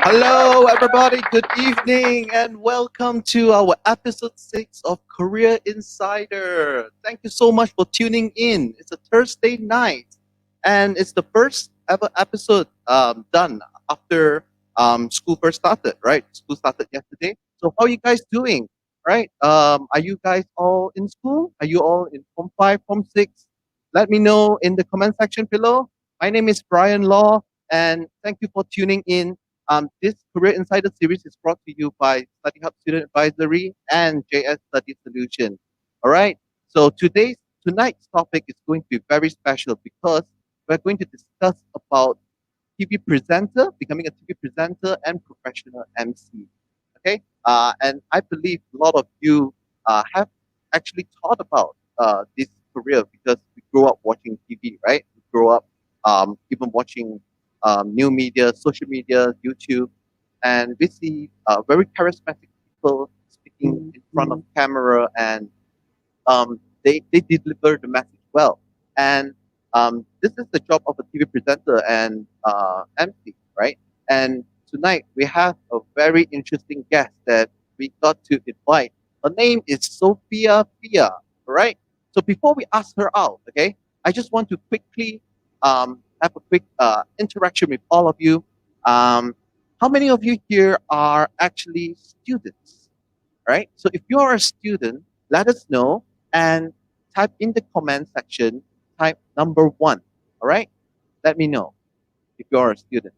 Hello, everybody. Good evening, and welcome to our episode 6 of Career Insider. Thank you so much for tuning in. It's a Thursday night, and it's the first ever episode done after school first started, right? School started yesterday. So, how are you guys doing? Right? Are you guys all in school? Are you all in Form 5, Form 6? Let me know in the comment section below. My name is Brian Law, and thank you for tuning in. This Career Insider series is brought to you by Study Hub Student Advisory and JS Study Solution. All right. So tonight's topic is going to be very special because we're going to discuss about TV presenter, becoming a TV presenter and professional MC. Okay. And I believe a lot of you have actually thought about this career because we grew up watching TV, right? We grew up even watching new media, social media, YouTube, and we see very charismatic people speaking in front of camera, and they deliver the message well. And this is the job of a TV presenter and MC, right? And tonight we have a very interesting guest that we got to invite. Her name is Sofea Fea, right? So before we ask her out, okay, I just want to quickly have a quick interaction with all of you. Um, how many of you here are actually students, right? So if you are a student, let us know and type in the comment section, type number 1, all right? Let me know if you are a student.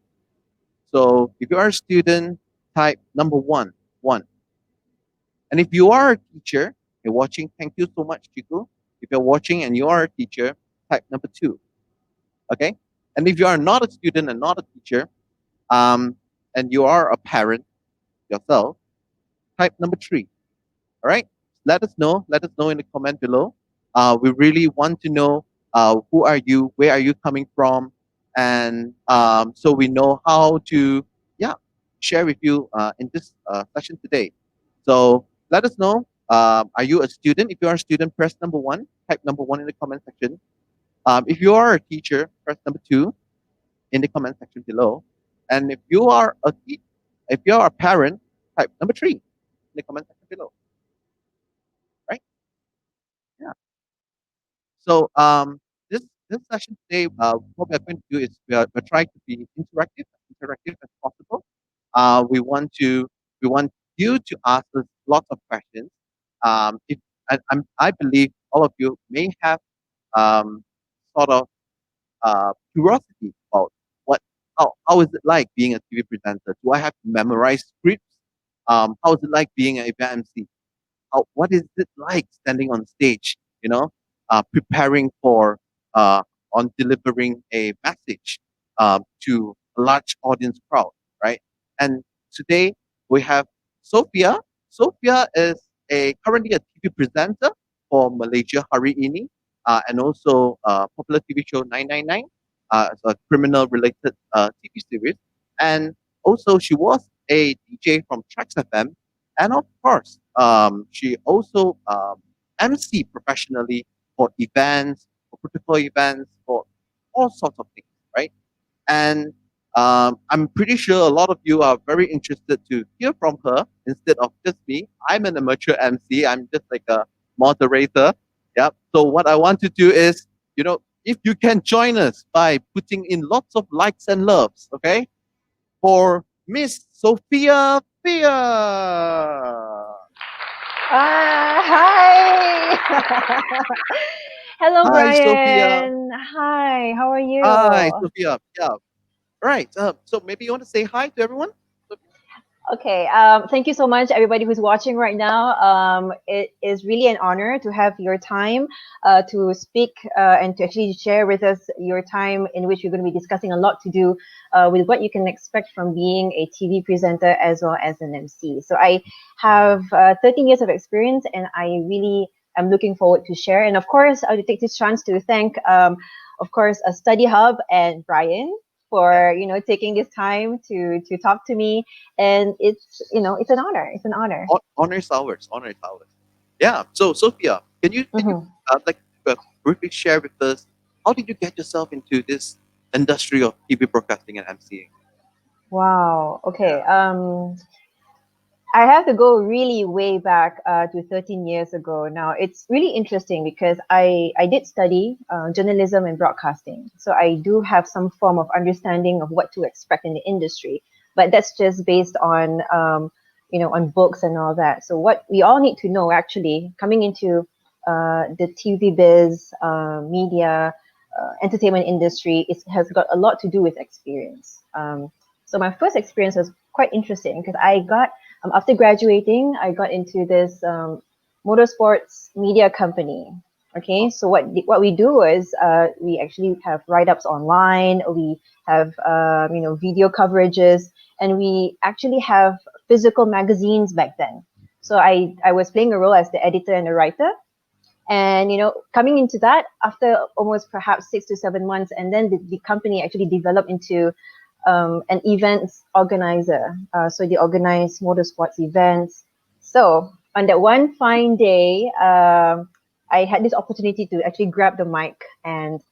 So if you are a student, type number 1, 1. And if you are a teacher, you're watching, thank you so much, Chiku. If you're watching and you are a teacher, type number 2, okay? And if you are not a student and not a teacher, and you are a parent yourself, type number 3, all right? Let us know. Let us know in the comment below. We really want to know who are you, where are you coming from, and so we know how to, yeah, share with you in this session today. So let us know. Are you a student? If you are a student, press number 1. Type number 1 in the comment section. If you are a teacher, press number 2 in the comment section below. And if you are if you are a parent, type number 3 in the comment section below. Right? Yeah. So this session today, what we are going to do is we're trying to be interactive as possible. We want you to ask us lots of questions. If I believe all of you may have um, sort of curiosity about how is it like being a TV presenter? Do I have to memorize scripts? How is it like being an event MC? What is it like standing on stage, preparing for uh, on delivering a message to a large audience crowd, right? And today we have Sophia. Sophia is currently a TV presenter for Malaysia Hari Ini, and also popular TV show 999, it's a criminal related TV series. And also she was a DJ from Trax FM, and of course, she also MC professionally for events, for protocol events, for all sorts of things, right? And I'm pretty sure a lot of you are very interested to hear from her instead of just me. I'm an amateur MC. I'm just like a moderator. Yeah. So what I want to do is, if you can join us by putting in lots of likes and loves, okay, for Miss Sofea Fea. Hi. Hello, Hi, Sophia. Brian. Hi, how are Hi, you? Sophia. Yeah. Right. So maybe you want to say hi to everyone? Sophia? Okay, thank you so much, everybody who's watching right now. It is really an honor to have your time to speak and to actually share with us your time in which we're going to be discussing a lot to do with what you can expect from being a TV presenter as well as an MC. So I have 13 years of experience, and I really am looking forward to share. And of course, I will take this chance to thank, of course, a Study Hub and Brian Yeah. for taking this time to talk to me, and it's an honor. It's an honor. Honor is ours. Honor is ours. Yeah. So Sophia, can you Hmm. like briefly share with us how did you get yourself into this industry of TV broadcasting and MCing? Wow. Okay. Yeah. I have to go really way back to 13 years ago. Now, it's really interesting because I did study journalism and broadcasting. So I do have some form of understanding of what to expect in the industry. But that's just based on, on books and all that. So what we all need to know actually coming into the TV biz, media, entertainment industry, has got a lot to do with experience. So my first experience was quite interesting because I got after graduating, I got into this motorsports media company. Okay, so what we do is we actually have write-ups online. We have video coverages, and we actually have physical magazines back then. So I was playing a role as the editor and the writer, and coming into that after almost perhaps 6 to 7 months, and then the company actually developed into an events organizer. So they organize motorsports events. So on that one fine day, I had this opportunity to actually grab the mic and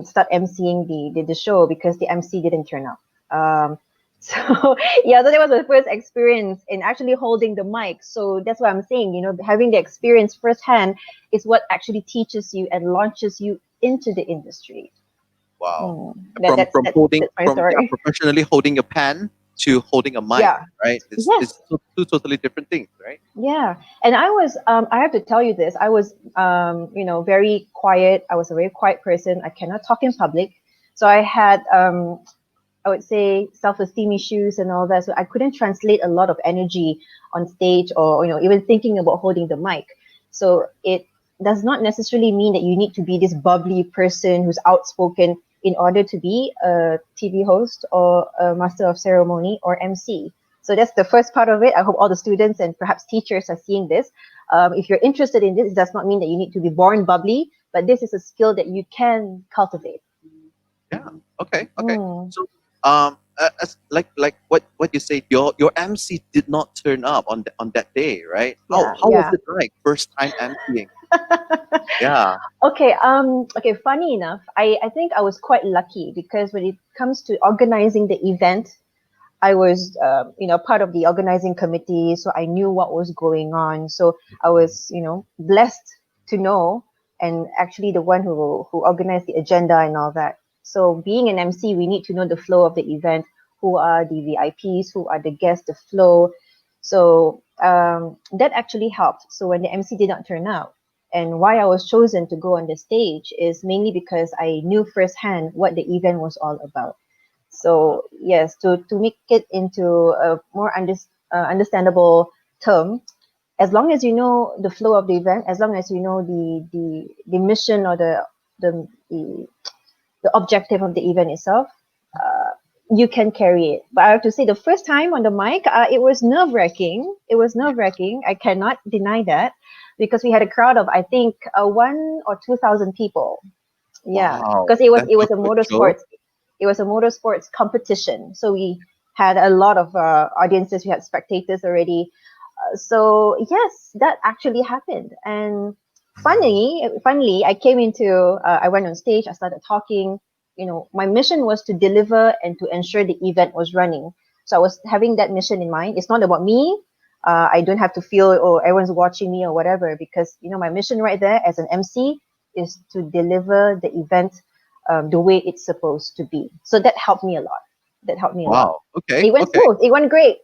start emceeing the show because the MC didn't turn up. So yeah, so that was the first experience in actually holding the mic. So that's what I'm saying. Having the experience firsthand is what actually teaches you and launches you into the industry. Wow. That, that's From that's holding that's my from yeah, story. professionally holding a pen to holding a mic, Yeah. right? It's Yes. two totally different things, right? Yeah. And I have to tell you this. I was, very quiet. I was a very quiet person. I cannot talk in public. So I had, I would say, self-esteem issues and all that. So I couldn't translate a lot of energy on stage or, even thinking about holding the mic. So it does not necessarily mean that you need to be this bubbly person who's outspoken in order to be a TV host or a master of ceremony or MC. So that's the first part of it. I hope all the students and perhaps teachers are seeing this. If you're interested in this, it does not mean that you need to be born bubbly, but this is a skill that you can cultivate. Yeah. Okay. Okay. Mm. So, as like what you said, your MC did not turn up on that day, right? Yeah, How was yeah. it like first time MCing? Yeah. Okay, funny enough, I think I was quite lucky because when it comes to organizing the event, I was, part of the organizing committee, so I knew what was going on. So I was, blessed to know, and actually the one who organized the agenda and all that. So being an MC, we need to know the flow of the event, who are the VIPs, who are the guests, the flow. So that actually helped. So when the MC did not turn out, and why I was chosen to go on the stage is mainly because I knew firsthand what the event was all about. Uh, So yes, to make it into a more understandable term, as long as you know the flow of the event, as long as you know the mission or the the objective of the event itself, you can carry it. But I have to say, the first time on the mic, it was nerve wracking. It was nerve wracking. I cannot deny that because we had a crowd of I think 1 or 2,000 people. Yeah, wow. because it was That's it your was a first show. motorsports competition. So we had a lot of audiences. We had spectators already. So yes, that actually happened. And funnily, I went on stage. I started talking. My mission was to deliver and to ensure the event was running. So I was having that mission in mind. It's not about me. I don't have to feel, oh, everyone's watching me or whatever, because my mission right there as an MC is to deliver the event the way it's supposed to be. So that helped me a lot. That helped me a lot. Wow. Okay. It went Okay. smooth. It went great.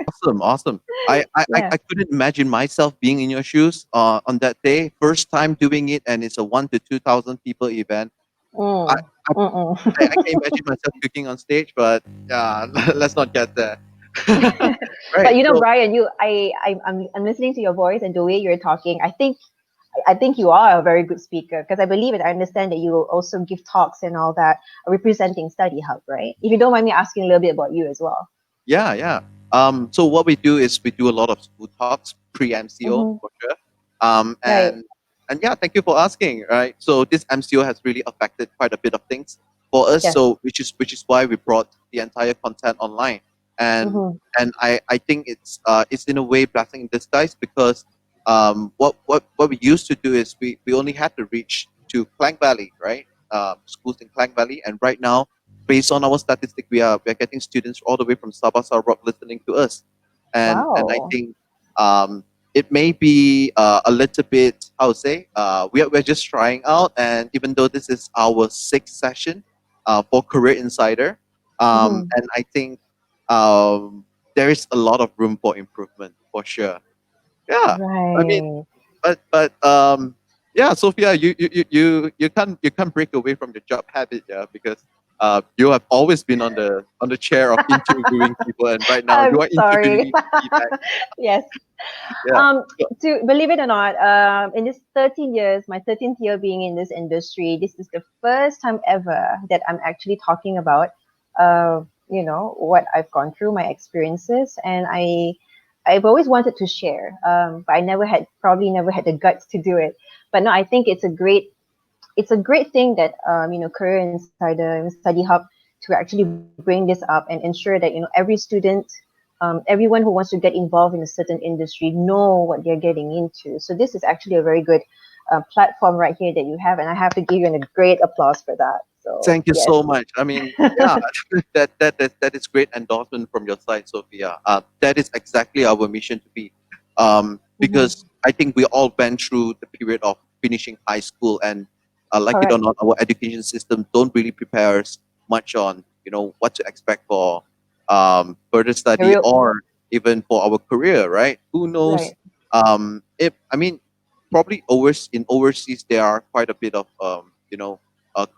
Awesome. Awesome. Yeah. I couldn't imagine myself being in your shoes on that day. First time doing it, and it's a 1 to 2,000 people event. I, Mm. I I Mm-mm. can imagine myself cooking on stage, but yeah, let's not get there. But Right. So Brian, I'm listening to your voice and the way you're talking. I think you are a very good speaker because I believe it. I understand that you will also give talks and all that, representing Study Hub, right? If you don't mind me asking a little bit about you as well. yeah, yeah. So what we do is we do a lot of school talks pre MCO Mm-hmm. for sure. Right. And yeah, thank you for asking. Right. So this MCO has really affected quite a bit of things for us. Yes. So which is why we brought the entire content online. And Mm-hmm. I think it's in a way blessing in disguise because what we used to do is we only had to reach to Klang Valley, right? Schools in Klang Valley, and right now based on our statistic, we are getting students all the way from Sabah, Sarawak listening to us, and I Wow. think it may be a little bit, how to say, we're just trying out, and even though this is our sixth session for Career Insider, Mhm. and I think um, there is a lot of room for improvement for sure. Yeah, I mean, Right. but yeah, Sophia, you can't break away from your job habit, yeah, because you have always been on the chair of interviewing people, and right now I'm you are sorry. interviewing feedback. Yes. Yeah. Um, So, to believe it or not, in this 13 years, my 13th year being in this industry, this is the first time ever that I'm actually talking about, what I've gone through, my experiences, and I've always wanted to share, but I probably never had the guts to do it. But no, I think it's a great thing that Career Insider and Study Hub to actually bring this up and ensure that every student, everyone who wants to get involved in a certain industry know what they're getting into. So this is actually a very good platform right here that you have, and I have to give you a great applause for that. So thank you yes. so much. I mean, yeah, that is great endorsement from your side, Sophia. That is exactly our mission to be, Mhm. because I think we all went through the period of finishing high school, and like it or Correct. not, our education system don't really prepare us much on what to expect for further The study real or even for our career, right? Who knows? right. If I mean, probably overseas there are quite a bit of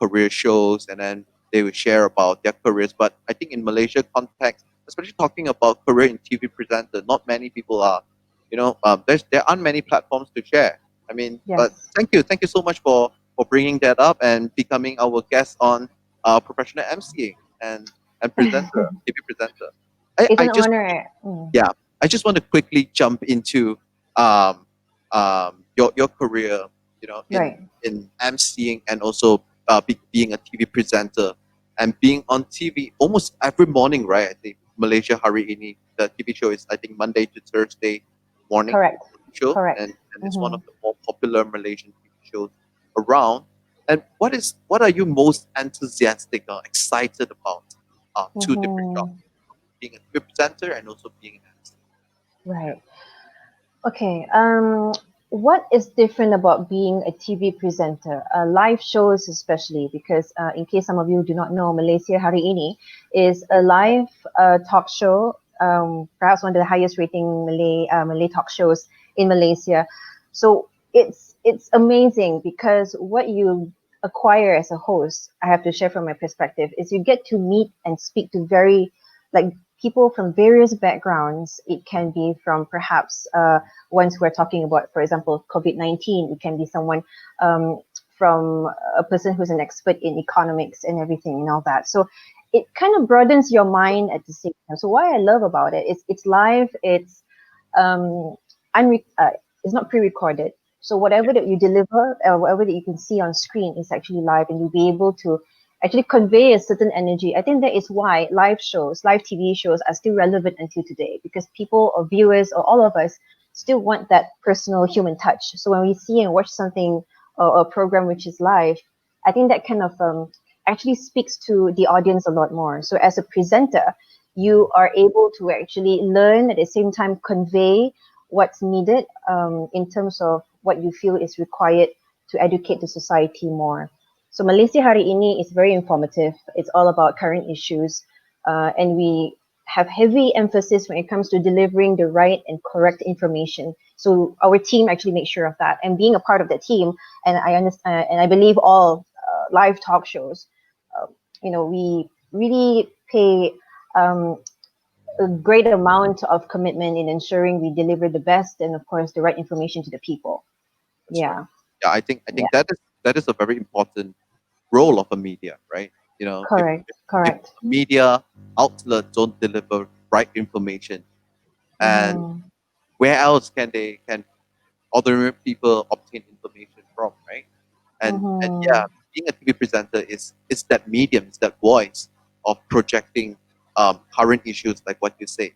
career shows, and then they will share about their careers. But I think in Malaysia context, especially talking about career in TV presenter, not many people are, there aren't many platforms to share. I mean, but Yes. thank you so much for bringing that up and becoming our guest on professional MC and presenter, TV presenter. I, It's I an just honor. Mm. yeah, I just want to quickly jump into um, your career, Right. in emceeing and also being a TV presenter and being on TV almost every morning, right? I think Malaysia Hari Ini, the TV show is I think Monday to Thursday morning Correct. show, Correct. and it's one Hmm. of the more popular Malaysian TV shows around. And what are you most enthusiastic or excited about? Two different jobs, Hmm. being a TV presenter and also being an MC. Right. Okay. What is different about being a TV presenter, live shows especially? Because in case some of you do not know, Malaysia Hari Ini is a live talk show, perhaps one of the highest rating Malay talk shows in Malaysia. So it's amazing because what you acquire as a host, I have to share from my perspective, is you get to meet and speak to very like people from various backgrounds. It can be from perhaps once we're talking about, for example, COVID-19, it can be someone um, from a person who's an expert in economics and everything and all that. So it kind of broadens your mind at the same time. So what I love about it is it's live, um, it's not pre-recorded. So whatever that you deliver, whatever that you can see on screen is actually live, and you'll be able to actually convey a certain energy. I think that is why live shows, live TV shows are still relevant until today, because people or viewers or all of us still want that personal human touch. So when we see and watch something or a program which is live, I think that kind of actually speaks to the audience a lot more. So as a presenter, you are able to actually learn at the same time convey what's needed in terms of what you feel is required to educate the society more. So Malaysia Hari Ini is very informative. It's all about current issues, and we have heavy emphasis when it comes to delivering the right and correct information. So our team actually makes sure of that. And being a part of the team, and I understand, and I believe all live talk shows, uh, we really pay um, a great amount of commitment in ensuring we deliver the best and, of course, the right information to the people. That's right. Yeah, Yeah, I think yeah, that is a very important role of a media, right? If correct, if correct. media outlet don't deliver right information, and Mm-hmm, where else can ordinary people obtain information from, right? And yeah, mm-hmm. being a TV presenter is that medium, is that voice of projecting current issues like what you say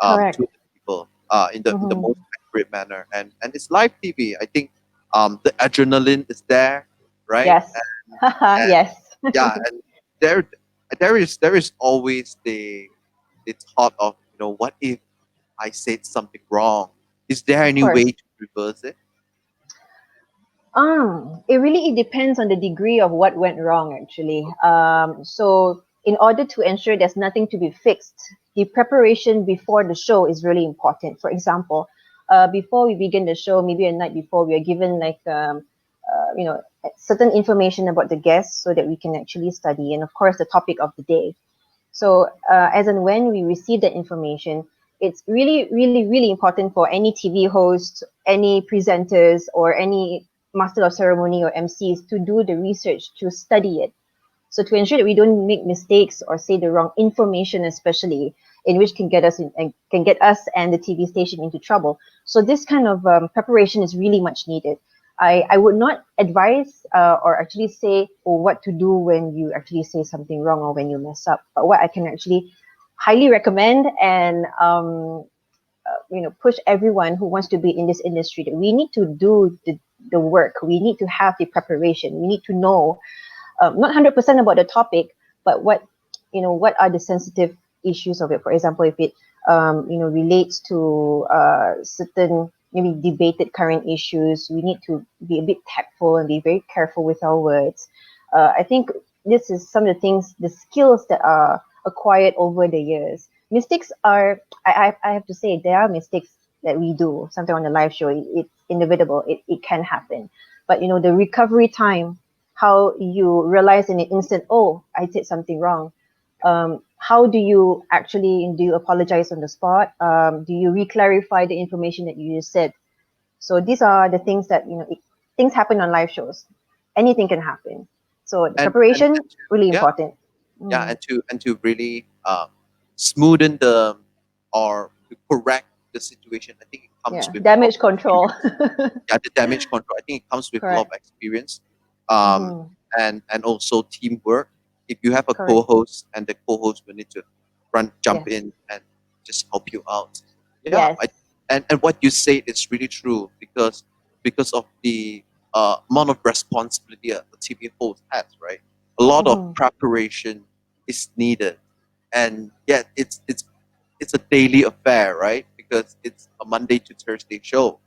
to Correct. the people in the Mm-hmm. most accurate manner. And it's live TV. I think the adrenaline is there, right? Yes. And Yes. yeah, and there. there is always the thought of, what if I said something wrong? Is there Of any way course. to reverse it? It really it depends on the degree of what went wrong, actually. So, in order to ensure there's nothing to be fixed, the preparation before the show is really important. For example, before we begin the show, maybe a night before, we are given like certain information about the guests so that we can actually study, and of course, the topic of the day. So, as and when we receive that information, it's really, really, really important for any TV host, any presenters, or any master of ceremony or MCs to do the research to study it. So to ensure that we don't make mistakes or say the wrong information, especially in which can get us and can get us and the TV station into trouble. So this kind of preparation is really much needed. I would not advise or actually say what to do when you actually say something wrong or when you mess up. But what I can actually highly recommend and push everyone who wants to be in this industry that we need to do the work. We need to have the preparation. We need to know not 100% about the topic, but what are the sensitive issues of it. For example, if it relates to certain maybe debated current issues, we need to be a bit tactful and be very careful with our words. I think this is some of the things, the skills that are acquired over the years. Mistakes are, I have to say, there are mistakes that we do sometimes on the live show. It's inevitable. It can happen. But the recovery time, how you realize in an instant, oh, I did something wrong. How do you apologize on the spot? Do you re-clarify the information that you just said? So these are the things that, things happen on live shows. Anything can happen. So the And and, preparation, and to, really yeah, important. yeah, Mm. and to really smoothen or to correct the situation. I think it comes Yeah, with a lot of damage control. experience. Yeah, the damage control. I think it comes with a lot of Correct. experience, um, Hmm. and also teamwork. If you have a Correct. co-host, and the co-host will need to jump Yes. in and just help you out. Yeah, Yes. and what you said is really true, because of the amount of responsibility a TV host has, right? A lot of Hmm. preparation is needed, and yet it's a daily affair, right? Because it's a Monday to Thursday show,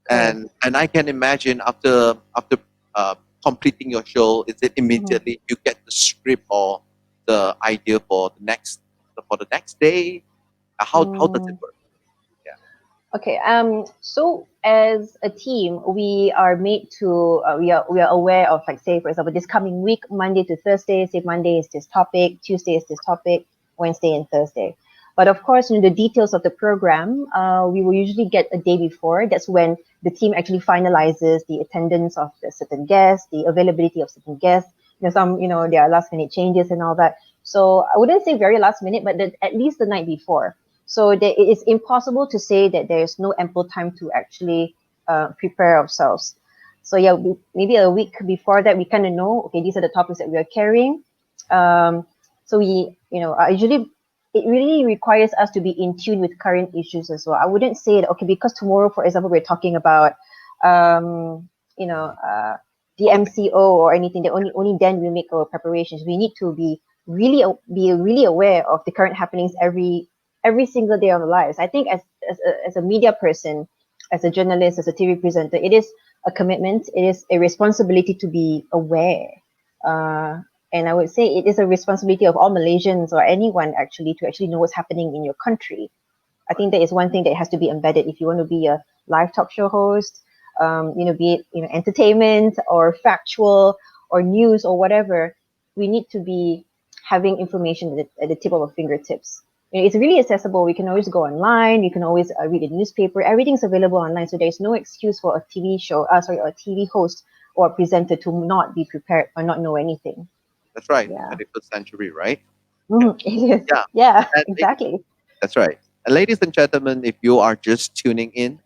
Correct. and I can imagine after uh, completing your show, is it Hmm. immediately you get the script or the idea for the next day? How does it Mm. work? Yeah. Okay. So as a team, we are made to we are aware of, like, say for example, this coming week, Monday to Thursday. Say Monday is this topic, Tuesday is this topic, Wednesday and Thursday. But of course, the details of the program, we will usually get a day before. That's when the team actually finalizes the attendance of the certain guests, the availability of certain guests. There are last minute changes and all that. So I wouldn't say very last minute, but at least the night before. So it is impossible to say that there is no ample time to actually prepare ourselves. So yeah, maybe a week before that, we kind of know, okay, these are the topics that we are carrying. So usually it really requires us to be in tune with current issues as well. I wouldn't say that, okay, because tomorrow, for example, we're talking about, um, you know, uh, the Politics. MCO or anything, that only then we make our preparations. We need to be really aware of the current happenings every single day of our lives. I think as a media person, as a journalist, as a TV presenter, it is a commitment. It is a responsibility to be aware. Uh, and I would say it is a responsibility of all Malaysians or anyone actually to actually know what's happening in your country. I Right. think that is one thing that has to be embedded if you want to be a live talk show host, be it entertainment or factual or news or whatever. We need to be having information at the tip of our fingertips. It's really accessible. We can always go online. You can always read a newspaper. Everything's available online, so there's no excuse for a TV show, a TV host or a presenter to not be prepared or not know anything. That's right. Yeah. 21st century, right? Yeah. Mhm. It is. Yeah. Yeah, And exactly. that's right. And ladies and gentlemen, if you are just tuning in,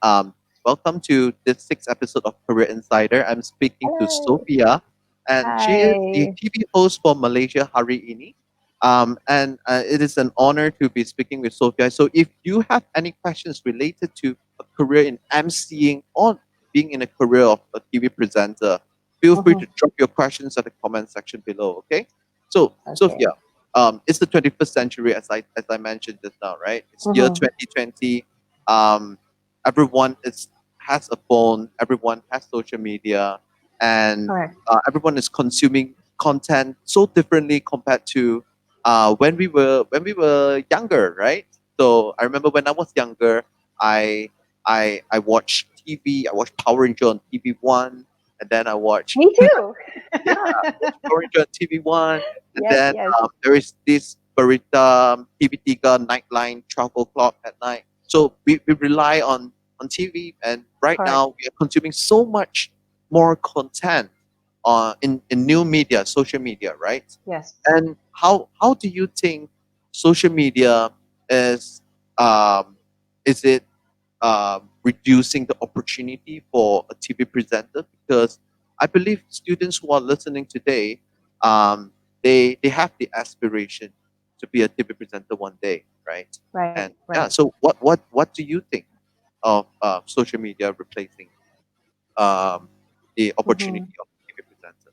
welcome to this sixth episode of Career Insider. I'm speaking to Hello. Sophia, and she is the Hi. TV host for Malaysia Hari Ini. And it is an honor to be speaking with Sophia. So if you have any questions related to a career in emceeing or being in a career of a TV presenter, feel free Mhm. to drop your questions at the comment section below. Okay. So Okay. Sophia, it's the 21st century, as I mentioned just now, right? It's year Mm-hmm. 2020. Um, everyone has a phone. Everyone has social media, and Correct. everyone is consuming content so differently compared to when we were younger, right? So I remember when I was younger, I I watched TV. I watched Power Ranger on TV1, and then I watched Me too. yeah, Power Ranger on TV1, and Yes, then yes. there is this Barita TV3 Nightline 12 o'clock at night. So we rely on TV, and right Correct. now we are consuming so much more content in new media, social media, right? Yes. And how do you think social media is um, is it reducing the opportunity for a TV presenter? Because I believe students who are listening today, they have the aspiration to be a TV presenter one day, right? Right, And right. yeah, so what do you think of social media replacing um, the Mm-hmm. opportunity of TV presenter?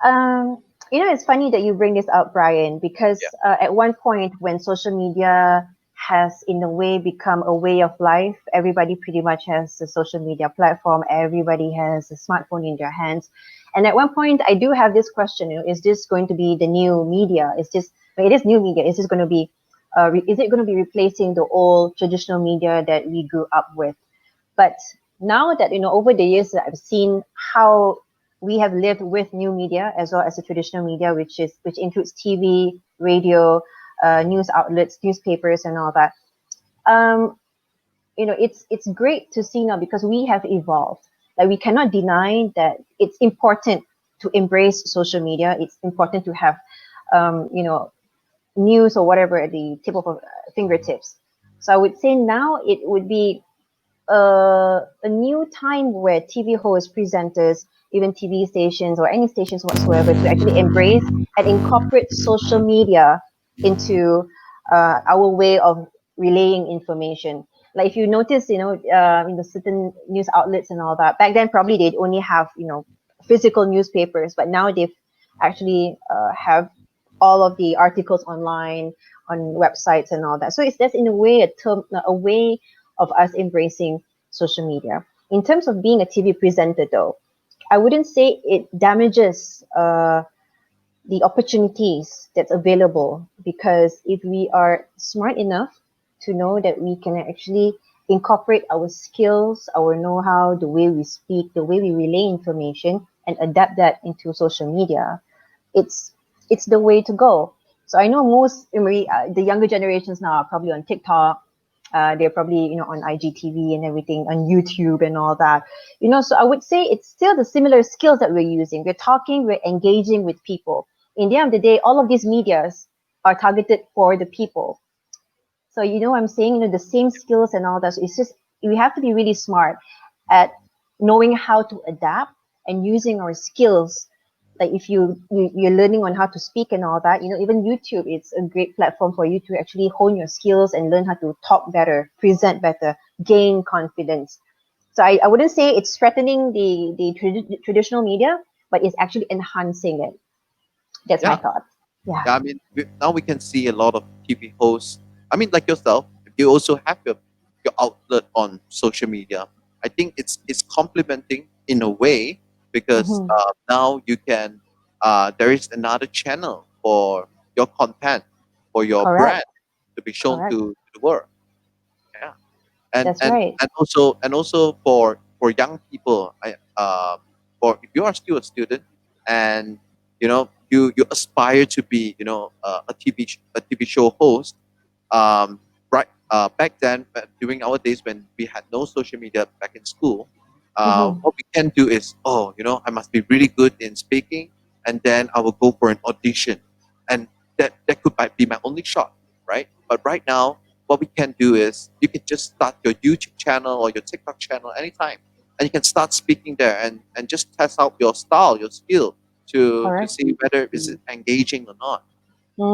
Um, it's funny that you bring this up, Brian, Yeah, because at one point when social media has, in a way, become a way of life, everybody pretty much has a social media platform. Everybody has a smartphone in their hands. And at one point, I do have this question: is this going to be the new media? It is new media? Is this going to be, is it going to be replacing the old traditional media that we grew up with? But now that, over the years that I've seen how we have lived with new media as well as the traditional media, which includes TV, radio, news outlets, newspapers, and all that. Um, it's great to see now because we have evolved. Like, we cannot deny that it's important to embrace social media. It's important to have, news or whatever at the tip of our fingertips. So I would say now it would be a new time where TV hosts, presenters, even TV stations or any stations whatsoever to actually embrace and incorporate social media into our way of relaying information. Like, if you notice, in the certain news outlets and all that, back then probably they'd only have, physical newspapers, but now they've actually have all of the articles online on websites and all that. So that's in a way a way of us embracing social media. In terms of being a TV presenter, though, I wouldn't say it damages the opportunities that's available, because if we are smart enough to know that we can actually incorporate our skills, our know-how, the way we speak, the way we relay information, and adapt that into social media, it's it's the way to go. So I know most, the younger generations now are probably on TikTok. They're probably, on IGTV and everything, on YouTube and all that. So I would say it's still the similar skills that we're using. We're talking, we're engaging with people. In the end of the day, all of these medias are targeted for the people. So, I'm saying, the same skills and all that. So it's just, we have to be really smart at knowing how to adapt and using our skills. Like, if you're learning on how to speak and all that, even YouTube, it's a great platform for you to actually hone your skills and learn how to talk better, present better, gain confidence. So I wouldn't say it's threatening the traditional media, but it's actually enhancing it. That's my yeah. thought. Yeah. Yeah, I mean, now we can see a lot of TV hosts. I mean, like yourself, you also have your outlet on social media. I think it's complementing in a way because Hmm. now you can. There is another channel for your content, for your Correct. brand to be shown Correct. to the world. Yeah, and That's and right. and also for young people, for if you are still a student and you aspire to be a TV show host, right, back then, during our days when we had no social media back in school, Hmm. what we can do is, I must be really good in speaking, and then I will go for an audition, and that could might be my only shot, right? But right now, what we can do is you can just start your YouTube channel or your TikTok channel anytime, and you can start speaking there and just test out your style, your skill to Correct. see whether is it engaging or not.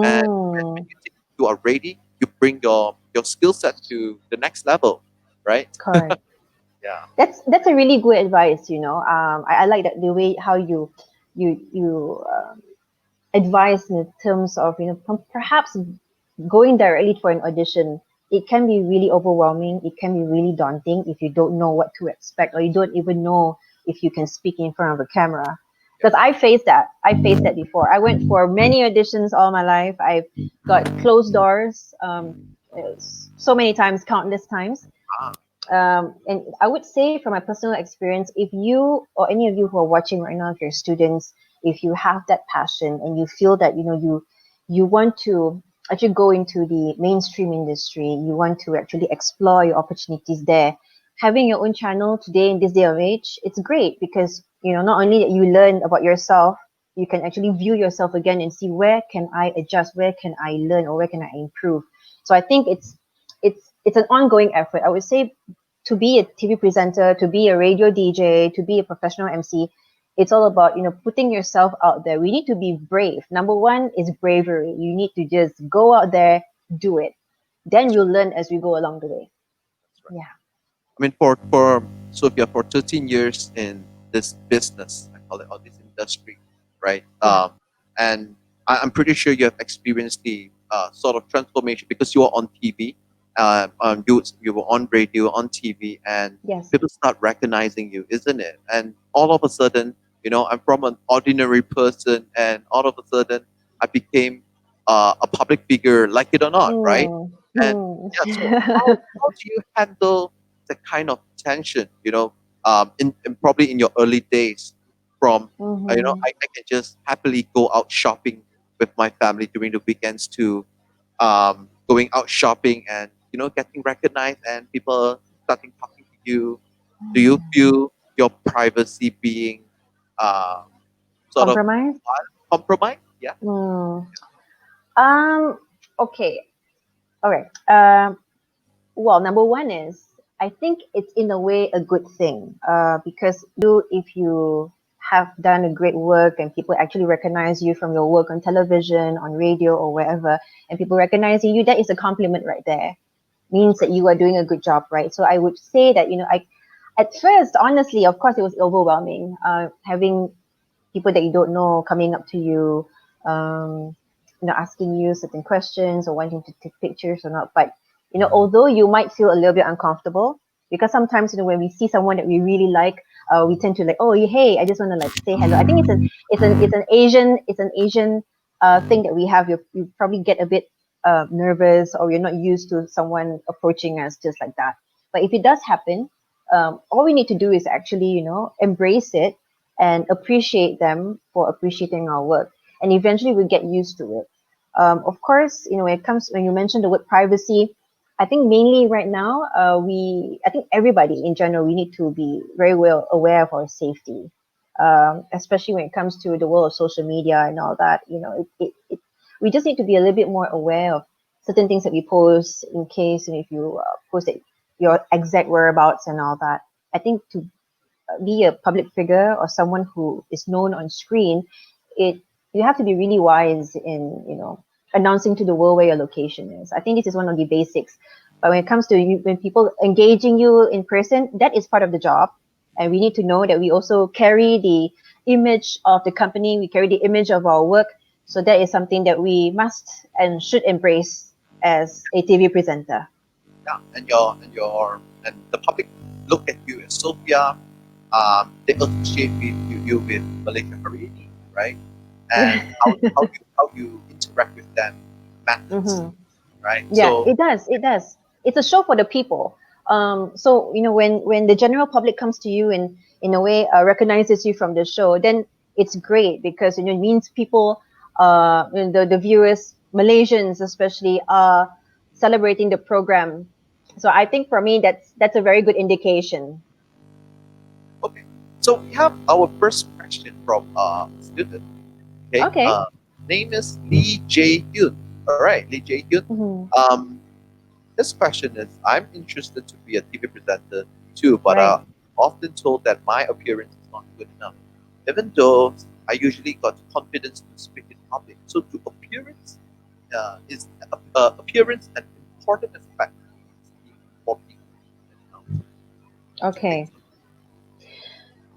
And when Mm, you think you are ready, you bring your skill set to the next level, right? correct. Yeah, That's a really good advice. I like that, the way how you advice in terms of, perhaps going directly for an audition. It can be really overwhelming. It can be really daunting if you don't know what to expect, or you don't even know if you can speak in front of a camera. Because I faced that. I faced that before. I went for many auditions all my life. I've got closed doors so many times, countless times. And I would say from my personal experience, if you or any of you who are watching right now, if you're students, if you have that passion and you feel that you want to actually go into the mainstream industry, you want to actually explore your opportunities there, having your own channel today in this day of age, it's great because not only that you learn about yourself, you can actually view yourself again and see where can I adjust, where can I learn, or where can I improve. So I think it's an ongoing effort. I would say to be a TV presenter, to be a radio DJ, to be a professional MC, it's all about putting yourself out there. We need to be brave. Number one is bravery. You need to just go out there, do it. Then we'll learn as we go along the way. That's right. Yeah. I mean, for Sophia, for 13 years in this business, I call it, or this industry, right? Yeah. And I'm pretty sure you have experienced the sort of transformation because you are on TV, you were on radio, on TV, and Yes. people start recognizing you, isn't it? And all of a sudden, I'm from an ordinary person, and all of a sudden, I became a public figure, like it or not, right? Mm. And yeah, so how do you handle the kind of tension, in probably in your early days from, Mm-hmm. I can just happily go out shopping with my family during the weekends to going out shopping and, getting recognized and people starting talking to you. Do you feel your privacy being uh, sort of Compromise? compromised? Yeah. Mm. Um, okay. All right. Well, number one is I think it's in a way a good thing because if you have done a great work and people actually recognize you from your work on television, on radio, or wherever, and people recognizing you, that is a compliment right there. Means that you are doing a good job, right? So I would say that I at first, honestly, of course, it was overwhelming having people that you don't know coming up to you, um, asking you certain questions or wanting to take pictures or not. But although you might feel a little bit uncomfortable, because sometimes when we see someone that we really like, we tend to like, oh, hey, I just want to like say hello. I think it's an Asian thing that we have. You probably get a bit nervous, or you're not used to someone approaching us just like that. But if it does happen, all we need to do is actually embrace it and appreciate them for appreciating our work. And eventually we get used to it. Of course, when you mentioned the word privacy, I think mainly right now, I think everybody in general, we need to be very well aware of our safety, especially when it comes to the world of social media and all that. We just need to be a little bit more aware of certain things that we post in case, if you post it, your exact whereabouts and all that. I think to be a public figure or someone who is known on screen, it you have to be really wise in announcing to the world where your location is. I think this is one of the basics. But when it comes to when people engaging you in person, that is part of the job, and we need to know that we also carry the image of the company, we carry the image of our work. So that is something that we must and should embrace as a TV presenter. Yeah, and the public look at you as Sophia. They associate you with Malaysia Harini, right? And how you interact with them matters, Hmm. right? Yeah, So it does. It does. It's a show for the people. So when the general public comes to you and in a way recognizes you from the show, then it's great because it means people, the viewers, Malaysians especially, are celebrating the program. So I think for me that's a very good indication. okay, so we have our first question from a student. Okay, Okay. name is Lee Jae Hyun. All right, Lee Jae Hyun. Hmm. This question is: I'm interested to be a TV presenter too, but Right. often told that my appearance is not good enough, even though I usually got confidence to speak in public. So, to appearance appearance an important aspect for people. What do you think? Okay.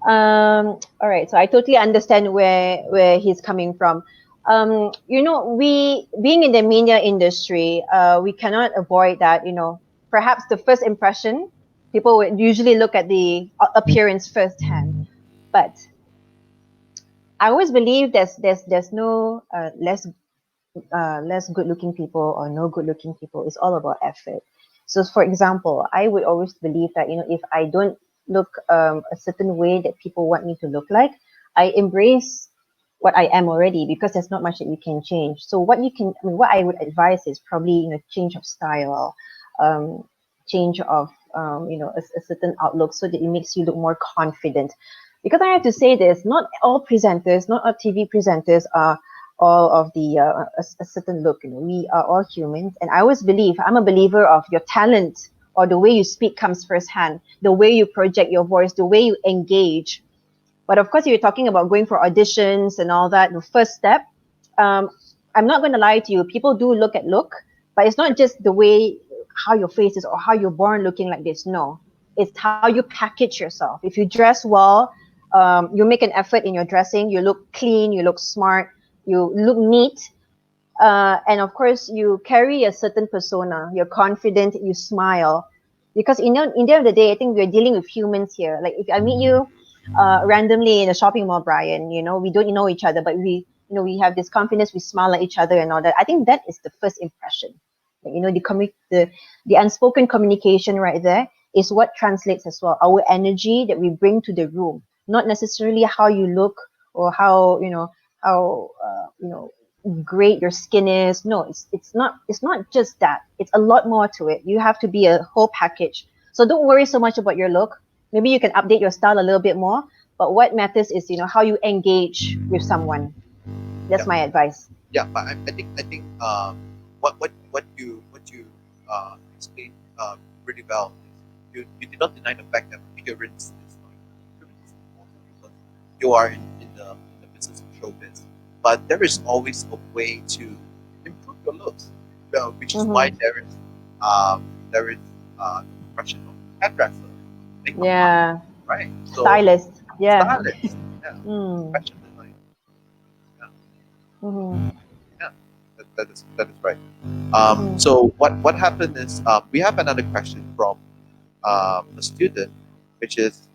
All right. So I totally understand where he's coming from. You know, we being in the media industry, we cannot avoid that. You know, perhaps the first impression, people would usually look at the appearance firsthand. But I always believe there's no less good looking people or no good looking people. It's all about effort. So, for example, I would always believe that, you know, if I don't look a certain way that people want me to look like, I embrace what I am already, because there's not much that you can change. So what you can, I mean, what I would advise is probably, you know, change of style, um, change of you know, a certain outlook, so that it makes you look more confident. Because I have to say this, not all presenters, not all TV presenters are all of the a certain look. You know, we are all humans, and I always believe, I'm a believer of your talent or the way you speak comes firsthand, the way you project your voice, the way you engage. But of course, if you're talking about going for auditions and all that, the first step, um, I'm not going to lie to you, people do look at look, but it's not just the way how your face is or how you're born looking like this. No, it's how you package yourself. If you dress well, you make an effort in your dressing, you look clean, you look smart, you look neat, and of course you carry a certain persona, you're confident, you smile, because in the end of the day, I think we're dealing with humans here. Like if I meet you randomly in a shopping mall, Brian, you know, we don't know each other, but we, you know, we have this confidence, we smile at each other and all that. I think that is the first impression. Like, you know, the unspoken communication right there is what translates as well, our energy that we bring to the room, not necessarily how you look or how, you know, how you know, great your skin is. No, it's not just that. It's a lot more to it. You have to be a whole package. So don't worry so much about your look. Maybe you can update your style a little bit more, but what matters is, you know, how you engage with someone. That's Yeah, my advice. yeah. But I think what you explained pretty well is you did not deny the fact that appearance is important because you are in the business of showbiz. But there is always a way to improve your looks, which is why Mm-hmm. there is the profession of hairdresser, makeup artist, Yeah. right? So Stylist. Yeah. stylist, yeah, Mm. fashion designer, yeah, Mm-hmm. yeah, that is right. Mm-hmm. So what happened is we have another question from a student, which is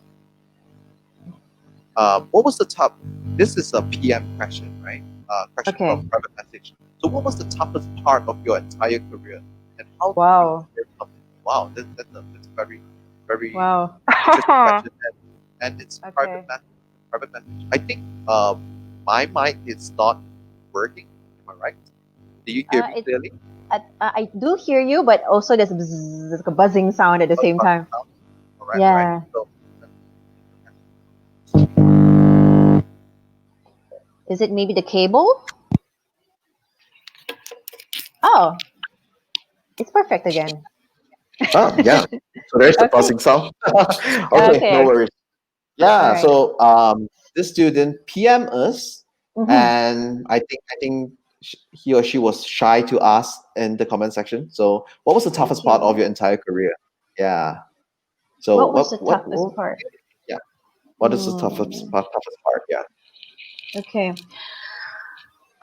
what was the top? This is a PM question, right? Question from Okay. private message. So what was the toughest part of your entire career, and how did you Wow. overcome it? Wow, that's a very very Wow. interesting question, and it's Okay. private message. I think my mic is not working. Am I right? Do you hear me It's clearly? I do hear you, but also there's bzzz, like a buzzing sound at the Oh, same but time. sound. All right. Yeah. So Is it maybe the cable? Oh, it's perfect again. Oh, yeah. So there's the Okay. buzzing sound. Okay, no Okay. worries. All Yeah. right. So this student PM us, Mm-hmm. and I think he or she was shy to ask in the comment section. So, what was the toughest part Okay. of your entire career? Yeah. So, What was the toughest part? yeah. What is the Mm, toughest part? Yeah. okay.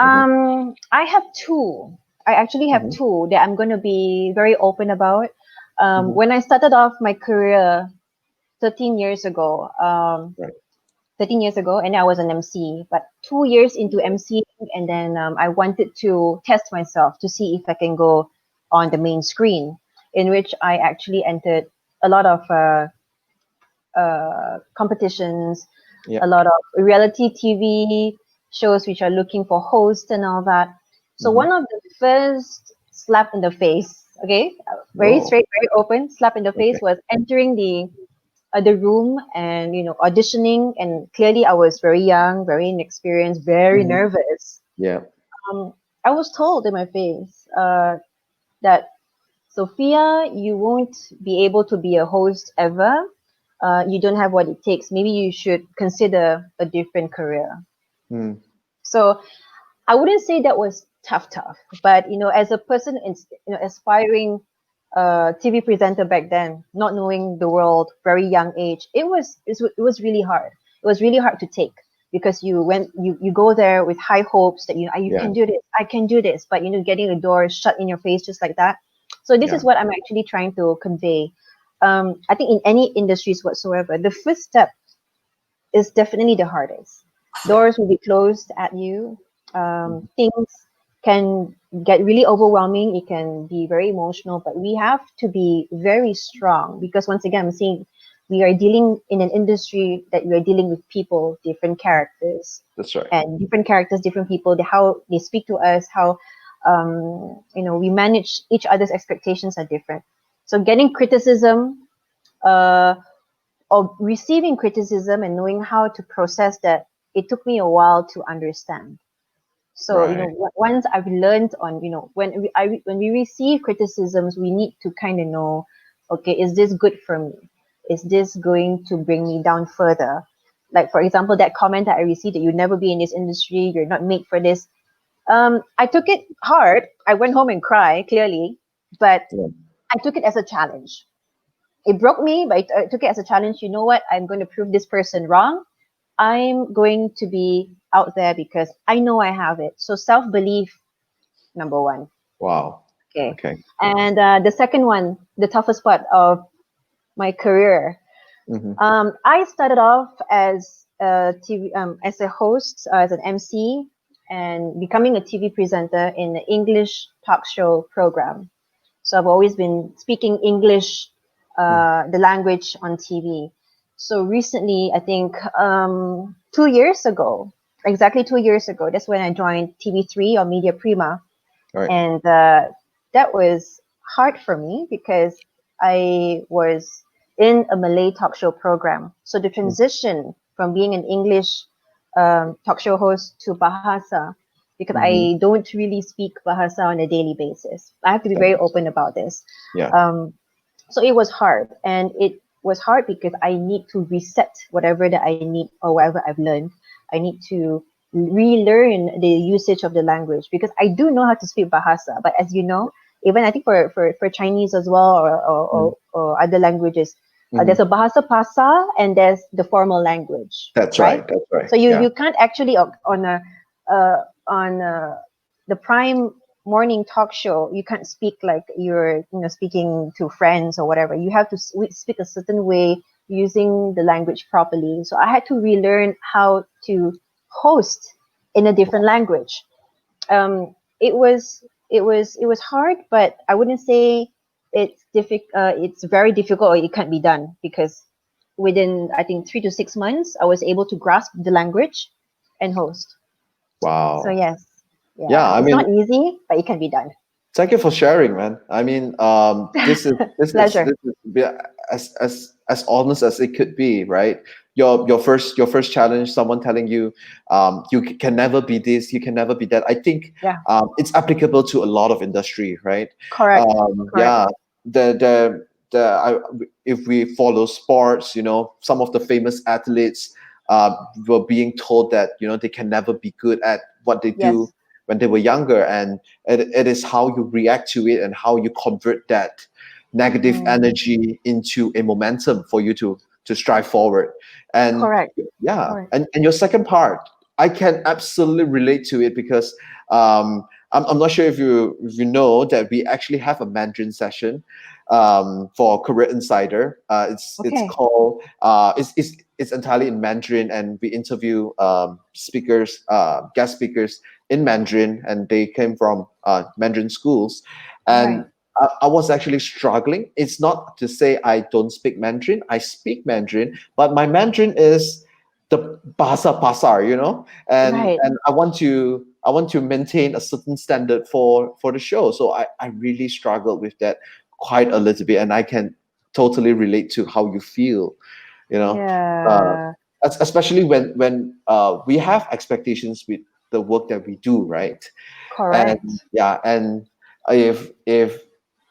Mm-hmm, I have two. I actually have mm-hmm, two that I'm going to be very open about. mm-hmm. When I started off my career 13 years ago, 13 years ago, and I was an MC. But 2 years into MCing, and then I wanted to test myself to see if I can go on the main screen, in which I actually entered a lot of competitions, Yeah. a lot of reality TV shows which are looking for hosts and all that. So Mm-hmm. one of the first slap in the face, okay, very Oh. straight, very open slap in the face Okay. was entering the room and, you know, auditioning, and clearly I was very young, very inexperienced, very Mm-hmm. nervous. Yeah. um, I was told in my face that, Sophia, you won't be able to be a host ever. You don't have what it takes. Maybe you should consider a different career. Mm. So I wouldn't say that was tough, but, you know, as a person, you know, aspiring TV presenter back then, not knowing the world, very young age, it was really hard. It was really hard to take, because you go there with high hopes that you can do this, I can do this, but getting the door shut in your face just like that. So this is what I'm actually trying to convey. I think in any industries whatsoever, the first step is definitely the hardest. Doors will be closed at you. Things can get really overwhelming. It can be very emotional, but we have to be very strong because once again, I'm saying we are dealing in an industry that we are dealing with people, different characters. That's right. And different characters, different people, how they speak to us, how we manage each other's expectations are different. So getting criticism, or receiving criticism and knowing how to process that, it took me a while to understand. So once I've learned on when we receive criticisms, we need to kind of know, okay, is this good for me? Is this going to bring me down further? Like for example, that comment that I received that you'd never be in this industry, you're not made for this. I took it hard. I went home and cried clearly, but I took it as a challenge. It broke me, but I took it as a challenge. You know what? I'm going to prove this person wrong. I'm going to be out there because I know I have it. So self-belief, number one. Wow. Okay. And the second one, the toughest part of my career. I started off as a TV, as a host, as an MC, and becoming a TV presenter in an English talk show program. So I've always been speaking English, the language on TV. So recently, I think 2 years ago, exactly 2 years ago, that's when I joined TV3 or Media Prima. And that was hard for me because I was in a Malay talk show program. So the transition from being an English talk show host to Bahasa, because I don't really speak Bahasa on a daily basis. I have to be very open about this. So it was hard, and it was hard because I need to reset whatever that I need or whatever I've learned. I need to relearn the usage of the language because I do know how to speak Bahasa, but as you know, even I think for Chinese as well or other languages, there's a Bahasa Pasar and there's the formal language. That's right. That's right. So you can't actually on the prime morning talk show, you can't speak like you're speaking to friends or whatever. You have to speak a certain way using the language properly. So I had to relearn how to host in a different language. It was hard, but I wouldn't say it's it's very difficult or it can't be done because within I think 3 to 6 months I was able to grasp the language and host. Wow. So yes. Yeah, it's not easy, but it can be done. Thank you for sharing, man. I mean, this is as honest as it could be, right? Your first challenge, someone telling you, you can never be this, you can never be that. I think it's applicable to a lot of industry, right? Correct. Yeah, if we follow sports, some of the famous athletes were being told that they can never be good at what they do when they were younger, and it is how you react to it and how you convert that negative energy into a momentum for you to strive forward. And and your second part, I can absolutely relate to it because I'm not sure if you know that we actually have a Mandarin session for Career Insider. It's called it's entirely in Mandarin, and we interview speakers, guest speakers in Mandarin, and they came from Mandarin schools. And I was actually struggling. It's not to say I don't speak Mandarin. I speak Mandarin, but my Mandarin is the Bahasa Pasar, and I want to maintain a certain standard for the show. So I really struggled with that quite a little bit, and I can totally relate to how you feel, especially when we have expectations with the work that we do, right? Correct. And if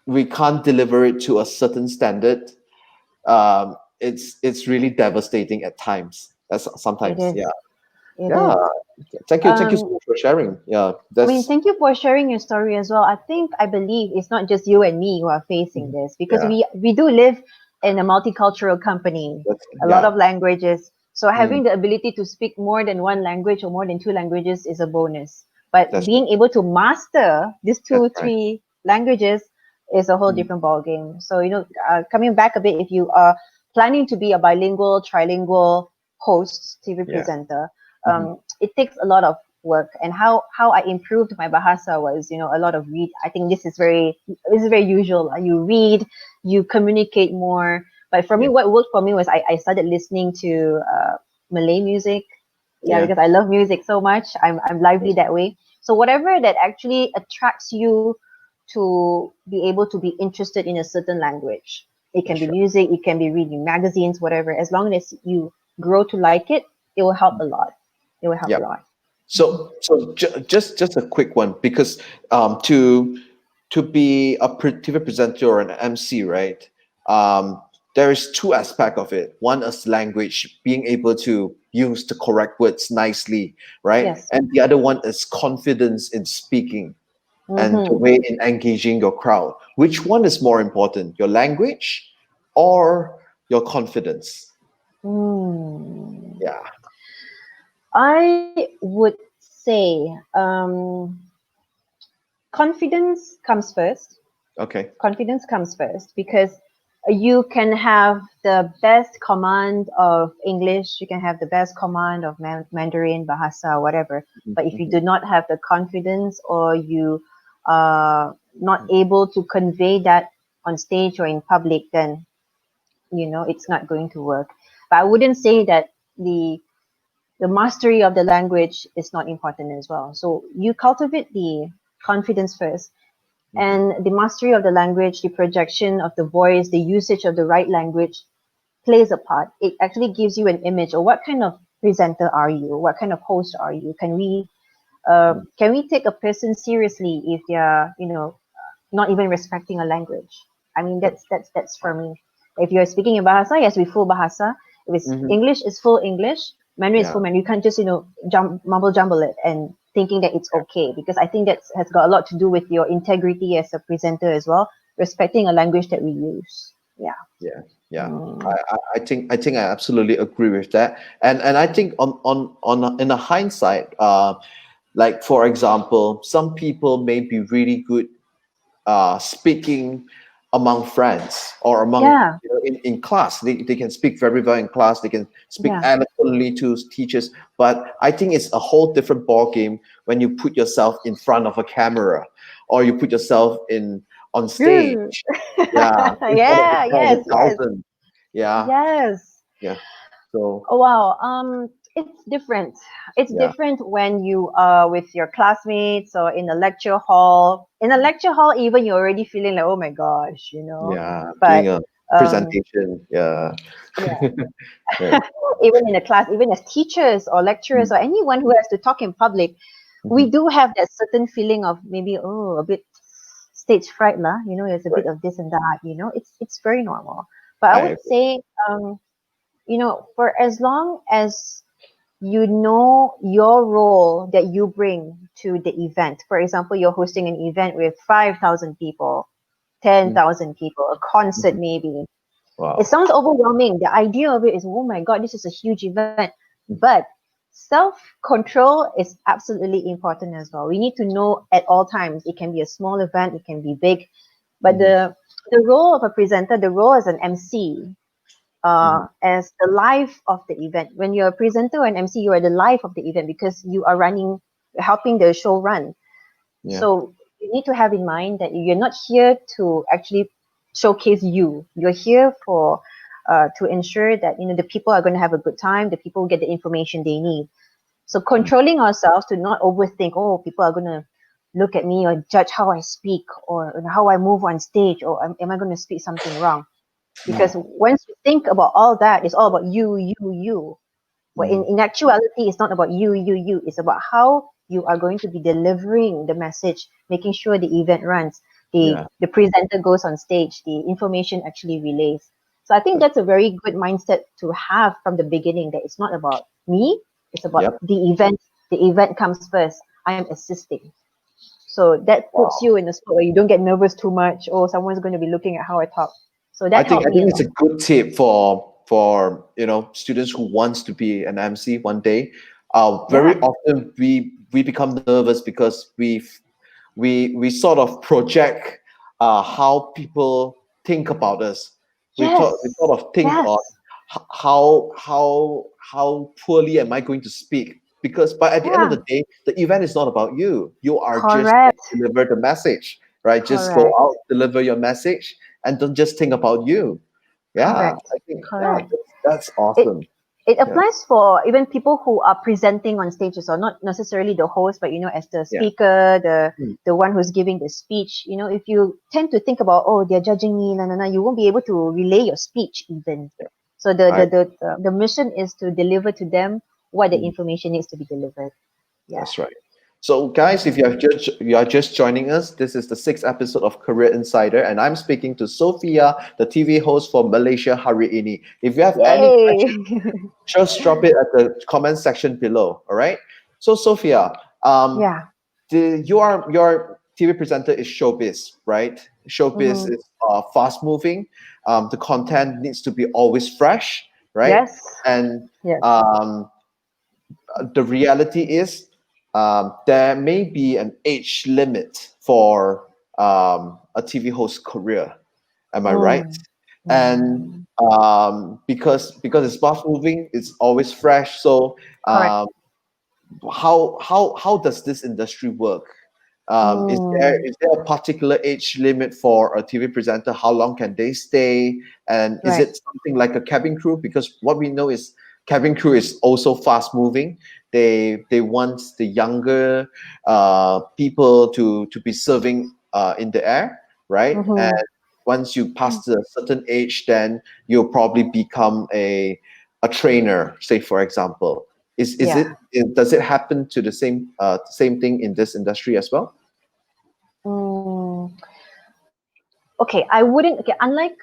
we can't deliver it to a certain standard, it's really devastating at times. That's sometimes, It is. Thank you so much for sharing. Thank you for sharing your story as well. I believe it's not just you and me who are facing this because we do live in a multicultural company, a lot of languages. So having the ability to speak more than one language or more than two languages is a bonus. But That's being able to master these that's two, right. three languages is a whole different ballgame. So, coming back a bit, if you are planning to be a bilingual, trilingual host, TV Yeah. presenter, it takes a lot of work. And how I improved my bahasa was, a lot of read. I think this is very usual. You read, you communicate more. But for me, what worked for me was I started listening to Malay music. Yeah, because I love music so much. I'm lively that way. So whatever that actually attracts you to be able to be interested in a certain language. It can be music, it can be reading magazines, whatever. As long as you grow to like it, it will help a lot. It will help a lot. So just a quick one, because to be a TV presenter or an MC, right? There is two aspects of it. One is language, being able to use the correct words nicely, right? Yes. And the other one is confidence in speaking and the way in engaging your crowd. Which one is more important, your language or your confidence? Yeah. I would say confidence comes first. Okay. Confidence comes first because you can have the best command of English, you can have the best command of Mandarin, Bahasa, whatever. But if you do not have the confidence, or you are not able to convey that on stage or in public, then it's not going to work. But I wouldn't say that the mastery of the language is not important as well. So you cultivate the confidence first, and the mastery of the language, the projection of the voice, the usage of the right language plays a part. It actually gives you an image of what kind of presenter are you, what kind of host are you. Can we take a person seriously if they're not even respecting a language? I mean, that's for me. If you're speaking in Bahasa, yes, we full Bahasa. If it's English, it's full English. Mandarin is full Mandarin. You can't just mumble jumble it and thinking that it's okay, because I think that has got a lot to do with your integrity as a presenter as well, respecting a language that we use. I think I absolutely agree with that, and I think on in a hindsight, like for example, some people may be really good speaking among friends or among in class. They can speak very well in class. They can speak eloquently to teachers. But I think it's a whole different ball game when you put yourself in front of a camera, or you put yourself on stage. Yeah. Yes. Yeah. Yes. Yeah. So. Oh wow. It's different. It's different when you are with your classmates or in a lecture hall. In a lecture hall, even you're already feeling like, oh my gosh, Yeah. But Doing a presentation. Yeah. Right. even in a class, even as teachers or lecturers or anyone who has to talk in public, we do have that certain feeling of maybe a bit stage fright lah. There's a bit of this and that. It's very normal. But I would say, for as long as you know your role that you bring to the event. For example, you're hosting an event with 5,000 people, 10,000 people, a concert maybe. Wow. It sounds overwhelming. The idea of it is, oh my God, this is a huge event. But self-control is absolutely important as well. We need to know at all times. It can be a small event, it can be big. But the role of a presenter, the role as an MC, as the life of the event. When you're a presenter or an MC, you are the life of the event because you are helping the show run. So you need to have in mind that you're not here to actually showcase you. You're here for to ensure that the people are going to have a good time. The people get the information they need. So controlling ourselves to not overthink. Oh, people are going to look at me or judge how I speak or how I move on stage, or am I going to speak something wrong? Because once you think about all that, it's all about you. But in actuality, it's not about you. It's about how you are going to be delivering the message, making sure the event runs, the presenter goes on stage, the information actually relays. So I think that's a very good mindset to have from the beginning, that it's not about me, it's about the event. The event comes first. I am assisting. So that puts you in a spot where you don't get nervous too much, or someone's going to be looking at how I talk. So that I think helped me a it's lot. a good tip for for students who wants to be an MC one day. Very Yeah. often we become nervous because we sort of project how people think about us. We Yes. sort of think on Yes. how poorly am I going to speak, because but at the end of Yeah. the day, the event is not about you. You are just there Correct. to deliver the message, right? Just go Correct. out, deliver your message, and don't just think about you. Yeah, Correct. I think, yeah, Correct. that's It awesome. it Yeah, applies for even people who are presenting on stages, or not necessarily the host, but as the yeah. speaker, Mm, the one who's giving the speech. If you tend to think about, oh, they're judging me, no, no, no, you won't be able to relay your speech even. yeah. So I the mission is to deliver to them what the mm, information needs to be delivered. Yeah. that's right. So, guys, if you are just joining us, this is the sixth episode of Career Insider, and I'm speaking to Sophia, the TV host for Malaysia Hari Ini. If you have any questions, Yay. just drop it at the comment section below. All right. So, Sophia, Yeah. your TV presenter is showbiz, right? Showbiz Hmm. is fast moving. The content needs to be always fresh, right? Yes. And Yes. um, the reality is, there may be an age limit for a TV host career. Am I right? Mm. And Mm. because it's fast moving, it's always fresh. So Correct. um, how does this industry work? Is there Mm. is there a particular age limit for a TV presenter? How long can they stay? And is Right. it something like a cabin crew? Because what we know is cabin crew is also fast moving. They want the younger people to be serving in the air, right? And Mm-hmm. once you pass a certain age, then you'll probably become a trainer, say for example. Yeah. Does it happen to the same thing in this industry as well? Mm. Okay, I wouldn't. Okay, unlike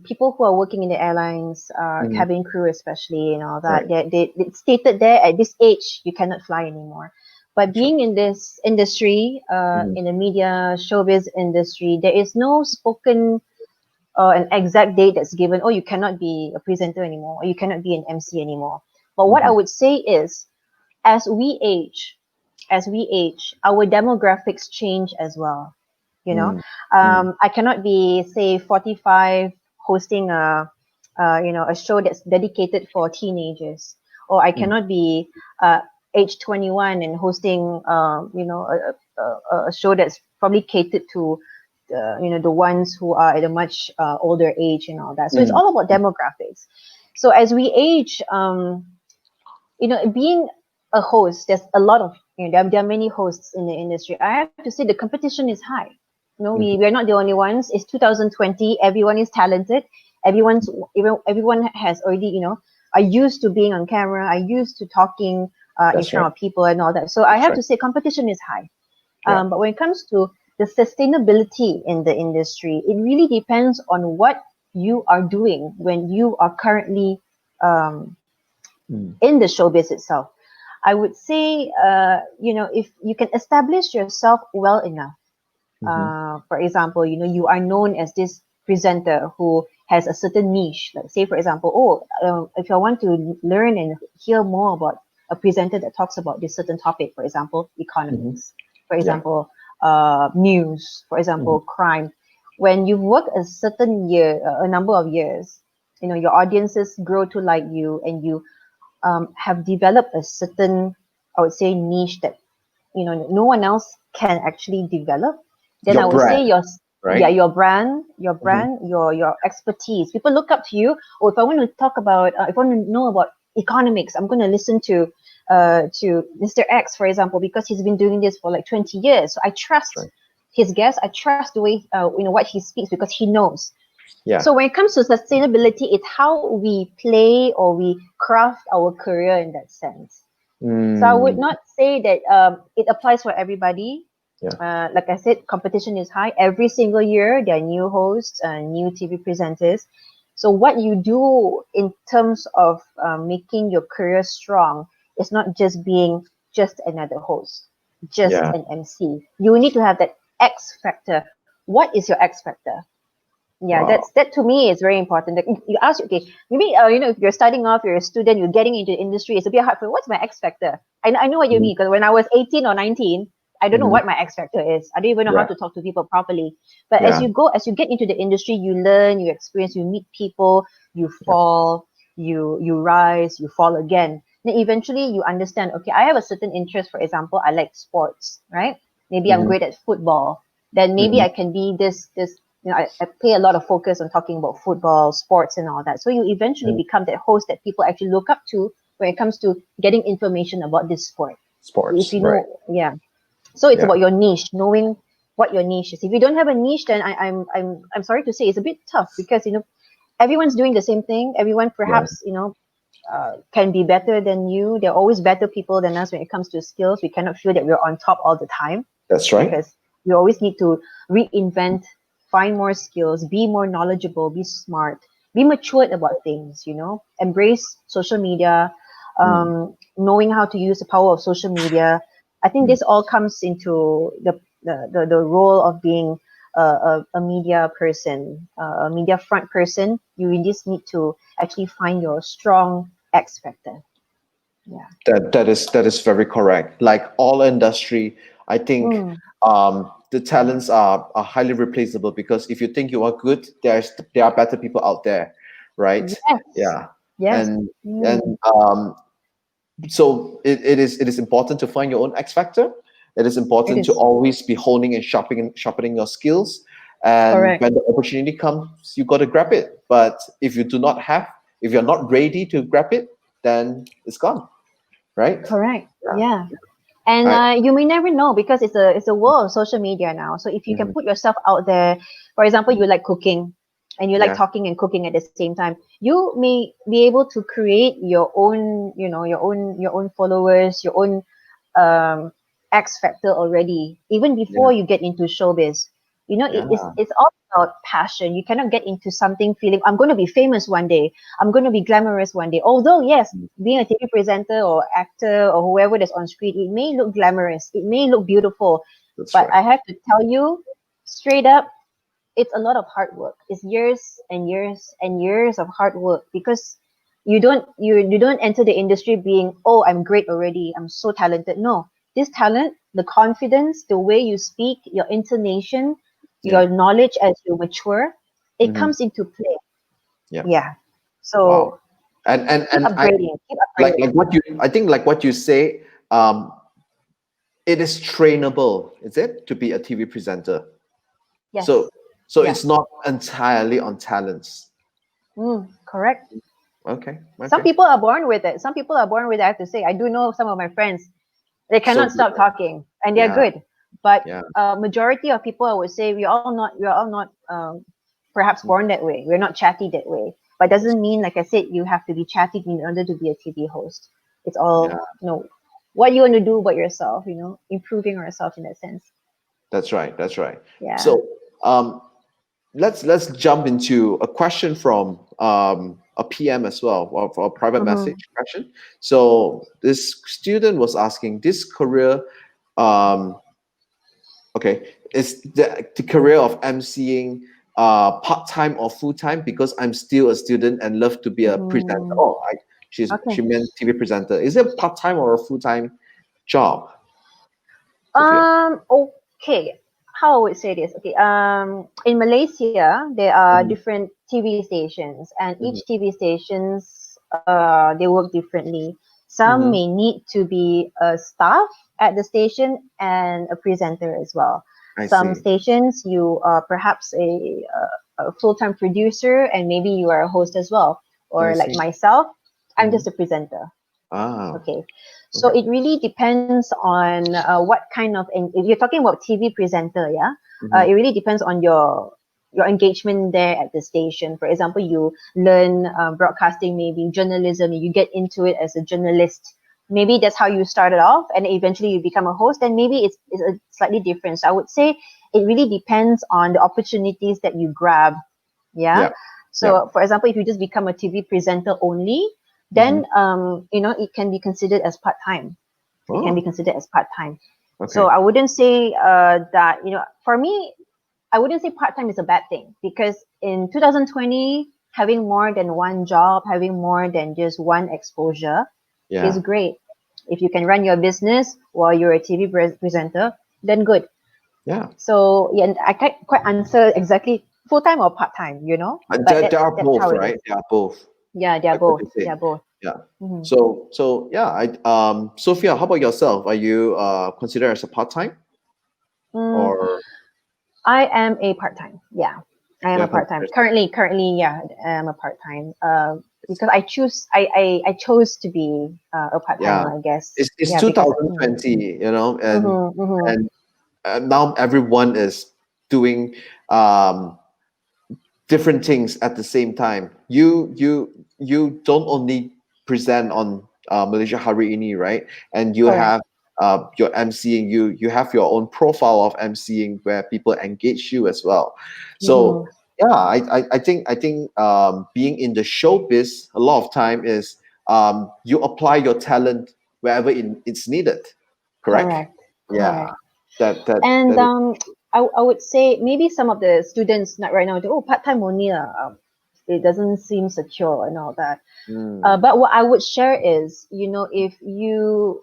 people who are working in the airlines, Mhm. cabin crew especially, and all that, Right. it's stated there at this age you cannot fly anymore. But That's right. being in this industry, Mhm. in the media showbiz industry, there is no spoken an exact date that's given. Oh, you cannot be a presenter anymore, or you cannot be an MC anymore. But what I Mhm. would say is, as we age, our demographics change as well. You know, Mm. Mm. I cannot be, say, 45 hosting a show that's dedicated for teenagers, or I Mm. cannot be age 21 and hosting, a show that's probably catered to the ones who are at a much older age and all that. So it's Mm. all about demographics. So as we age, being a host, there's a lot of, there are many hosts in the industry. I have to say the competition is high. Mhm. We're not the only ones. It's 2020. Everyone is talented. Everyone has already, are used to being on camera, are used to talking in That's right. front of people and all that. So I That's have right. to say competition is high. Yeah. But when it comes to the sustainability in the industry, it really depends on what you are doing when you are currently um, Mm. in the showbiz itself. I would say, if you can establish yourself well enough, Mhm. for example, you are known as this presenter who has a certain niche. Like, say, for example, if I want to learn and hear more about a presenter that talks about this certain topic, for example, Mhm. economics, for Yeah. example, news, for Mhm. example, crime. When you've worked a certain year, a number of years, your audiences grow to like you, and you have developed a certain, I would say, niche that no one else can actually develop, then I Your would brand, say right? your brand, Mhm. your expertise. People look up to you. Or if I want to talk about, if I want to know about economics, I'm going to listen to Mr. X, for example, because he's been doing this for like 20 years. So I That's trust right. his guess. I trust the way what he speaks, because he knows. Yeah. So when it comes to sustainability, it's how we play or we craft our career in that sense. So I would Mm. not say that it applies for everybody. Yeah. Like I said, competition is high. Every single year, there are new hosts and new TV presenters. So what you do in terms of making your career strong is not just being just another host, just Yeah. an MC. You need to have that X factor. What is your X factor? Yeah, Wow. that to me is very important. Like, you ask, okay, maybe if you're starting off, you're a student, you're getting into the industry, it's a bit hard for what's my X factor. I know what you Mhm. mean, because when I was 18 or 19, I don't know Mhm. what my X factor is. I don't even know how Yeah. to talk to people properly. But Yeah. as you get into the industry, you learn, you experience, you meet people, you Yeah. fall, you rise, you fall again. Then eventually you understand, okay, I have a certain interest. For example, I like sports, right? Maybe I'm Mhm. great at football. Then maybe Mhm. I can be this I pay a lot of focus on talking about football, sports, and all that. So you eventually Mhm. become that host that people actually look up to when it comes to getting information about this sport. If Sports. you Right. know, yeah. So it's Yeah. about your niche, knowing what your niche is. If you don't have a niche, then I'm sorry to say it's a bit tough, because everyone's doing the same thing. Everyone Yeah. perhaps can be better than you. There are always better people than us when it comes to skills. We cannot feel that we're on top all the time, That's right. because we always need to reinvent, find more skills, be more knowledgeable, be smart, be matured about things, embrace social media, Mm. knowing how to use the power of social media. I think Mm. this all comes into the role of being a media person, a media front person. You just need to actually find your strong X factor. Yeah. That is very correct. Like all industry, I think Mm. the talents are highly replaceable, because if you think you are good, there are better people out there, right? Yes. Yeah. Yes. And and Mm. so it is important to find your own X factor. It is It important to is. always be honing and sharpening your skills. And Correct. when the opportunity comes, you got to grab it. But if you're not ready to grab it, then it's gone, right? Correct. Yeah. Yeah. And I. you may never know, because it's a world of social media now. So if you can Mhm. put yourself out there, for example, you like cooking and you like Yeah. talking and cooking at the same time, you may be able to create your own, your own followers, your own um, X factor already, even Yeah. before you get into showbiz. Yeah. It's all about passion. You cannot get into something feeling, I'm going to be famous one day. I'm going to be glamorous one day. Although, yes, being a TV presenter or actor or whoever that's on screen, it may look glamorous. It may look beautiful. That's But right. I have to tell you straight up, it's a lot of hard work. It's years and years and years of hard work, because you don't enter the industry being, oh, I'm great already, I'm so talented. No, this talent, the confidence, the way you speak, your intonation, Yeah. your knowledge as you mature, it Hmm. comes into play. Yeah. Yeah. Wow. So keep And I upgrading, keep like upgrading. what you I think like what you say, it is trainable, is it, to be a TV presenter? So Yes. so Yeah. it's not entirely on talents. Correct. Okay. Some Okay. people are born with it. Some people are born with it. I have to say, I do know some of my friends, they So cannot good. stop talking and they're Yeah. good. But Yeah. majority of people, I would say, we are all not perhaps born that way. We're not chatty that way. But That's, doesn't mean, like I said, you have to be chatty in order to be a TV host. It's yeah. all, what you want to do about yourself, improving ourselves in that sense. That's right. That's right. Yeah. So let's jump into a question from a PM as well, or for a private Mm-hmm. message question. So this student was asking, this career, um, okay, is the career of emceeing part time or full time? Because I'm still a student and love to be a presenter. Mm, Oh, she okay. meant TV presenter. Is it part time or a full time job, Sophia? Okay. How I would say this? Okay. In Malaysia, there are Mhm. different TV stations, and Mhm. each TV stations, they work differently. Some Mhm. may need to be a staff at the station and a presenter as well. I Some see. stations, you are perhaps a full-time producer, and maybe you are a host as well. I Or like see. myself, I'm Mhm. just a presenter. Ah, Okay. So okay. it really depends on what kind of, and if you're talking about TV presenter, yeah, Mhm. it really depends on your engagement there at the station. For example, you learn broadcasting, maybe journalism, you get into it as a journalist. Maybe that's how you started off, and eventually you become a host. And maybe it's a slightly different. So I would say it really depends on the opportunities that you grab. Yeah. Yeah. Yeah. So, for example, if you just become a TV presenter only, Mhm. then it can be considered as part time. It can be Oh, considered as part time. So okay. I wouldn't say that for me, I wouldn't say part-time is a bad thing, because in 2020, having more than one job, having more than just one exposure is Yeah. great. If you can run your business while you're a TV presenter, then good. Yeah. So yeah, and I can't quite answer exactly full-time or part-time, you know, And but there are that's both, how it right? is. There are both. Yeah, they're Like what both. you say. They're both. Yeah. Mhm. So yeah, Sophia, how about yourself? Are you considered as a part-time Mm, or I am a part-time. Yeah, I am yeah, a part-time. considered? Currently, yeah, I'm a part-time. Because I chose to be a Yeah. part-timer, I guess. It's Yeah, because 2020, you know, mm-hmm. and now everyone is doing um different things at the same time. You don't only present on Malaysia Hari Ini, right? And you Correct. have your emceeing. You have your own profile of emceeing where people engage you as well. So Mm-hmm. yeah, I think being in the showbiz a lot of time is you apply your talent wherever it's needed. Correct? Correct. Yeah. Correct. And That is. I would say maybe some of the students not right now, oh, part-time only, it doesn't seem secure and all that. Mm, But what I would share is, if you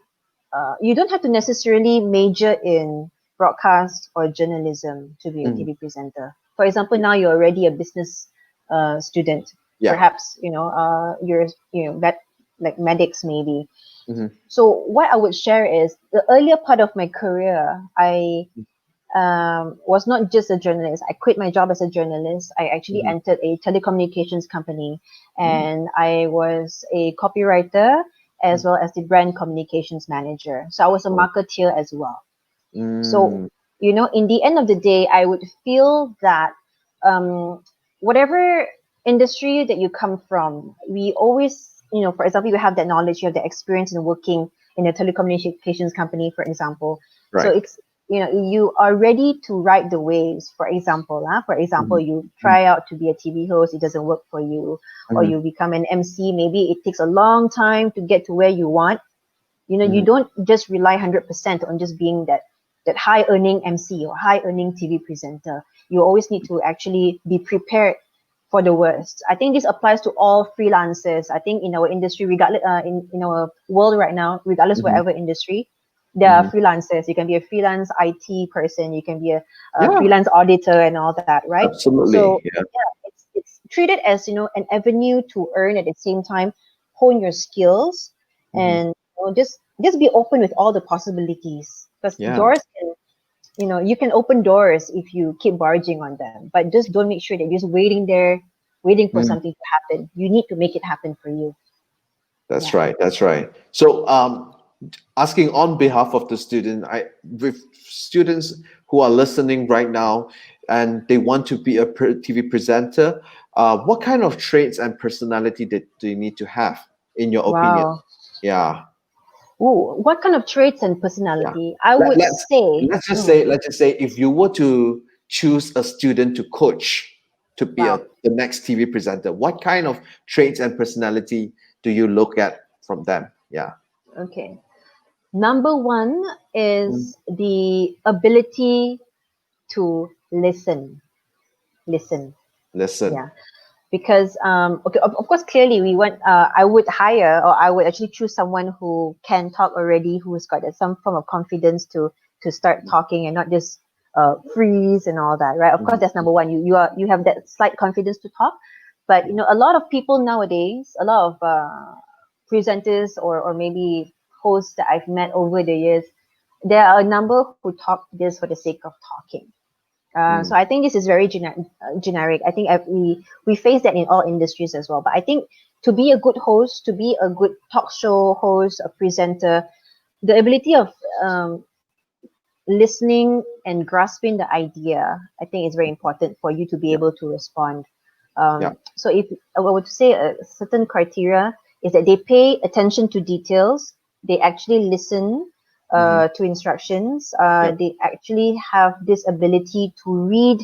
don't have to necessarily major in broadcast or journalism to be a mm, TV presenter. For example, now you're already a business student. yeah. Perhaps you're that like medics maybe. Hmm. So what I would share is the earlier part of my career, I was not just a journalist. I quit my job as a journalist. I actually Hmm. entered a telecommunications company, Mm, and I was a copywriter as mm, well as the brand communications manager. So I was a oh, marketeer as well. So, mm, in the end of the day, I would feel that whatever industry that you come from, we always, for example, you have that knowledge, you have the experience in working in a telecommunications company, for example. So right. it's, you are ready to ride the waves. For example, Mhm, you mhm, try out to be a TV host, it doesn't work for you, or mhm, you become an MC, maybe it takes a long time to get to where you want. You mhm, don't just rely 100% on just being that high earning MC or high earning TV presenter. You always need to actually be prepared for the worst. I think this applies to all freelancers. I think in our industry, regardless, in our world right now, regardless mhm, whatever industry, there are mhm. freelancers. You can be a freelance IT person, you can be a Yeah, freelance auditor and all that, right? So absolutely. Yeah. yeah, it's treated as an avenue to earn at the same time, hone your skills, Mhm. and just be open with all the possibilities, because Yeah, doors can you can open doors if you keep barging on them, but just don't make sure that you're just waiting there waiting for mm, something to happen. You need to make it happen for you. that's Yeah. right. That's right. So, asking on behalf of the student, with students who are listening right now and they want to be a TV presenter, what kind of traits and personality that do you need to have, in your opinion? Wow. Yeah. Ooh, what kind of traits and Yeah. personality I Let, would let's say? let's just say if you were to choose a student to coach to be Wow. the next TV presenter, what kind of traits and personality do you look at from them? Yeah. Okay. Number one Mm, is the ability to listen. listen. Yeah. Because okay, of course, clearly we want I would hire, or I would actually choose someone who can talk already, who's got some form of confidence to start talking and not just freeze and all that, right? Of course, Mhm, that's number one. You have that slight confidence to talk. But a lot of people nowadays, a lot of presenters, or maybe hosts that I've met over the years, there are a number who talk just for the sake of talking. mm, So I think this is very generic. I think we face that in all industries as well. But I think to be a good host, to be a good talk show host, a presenter, the ability of listening and grasping the idea, I think is very important for you to be yeah. able to respond. Yeah. So if I were to say a certain criteria is that they pay attention to details, they actually listen Hmm. to instructions, Yeah. they actually have this ability to read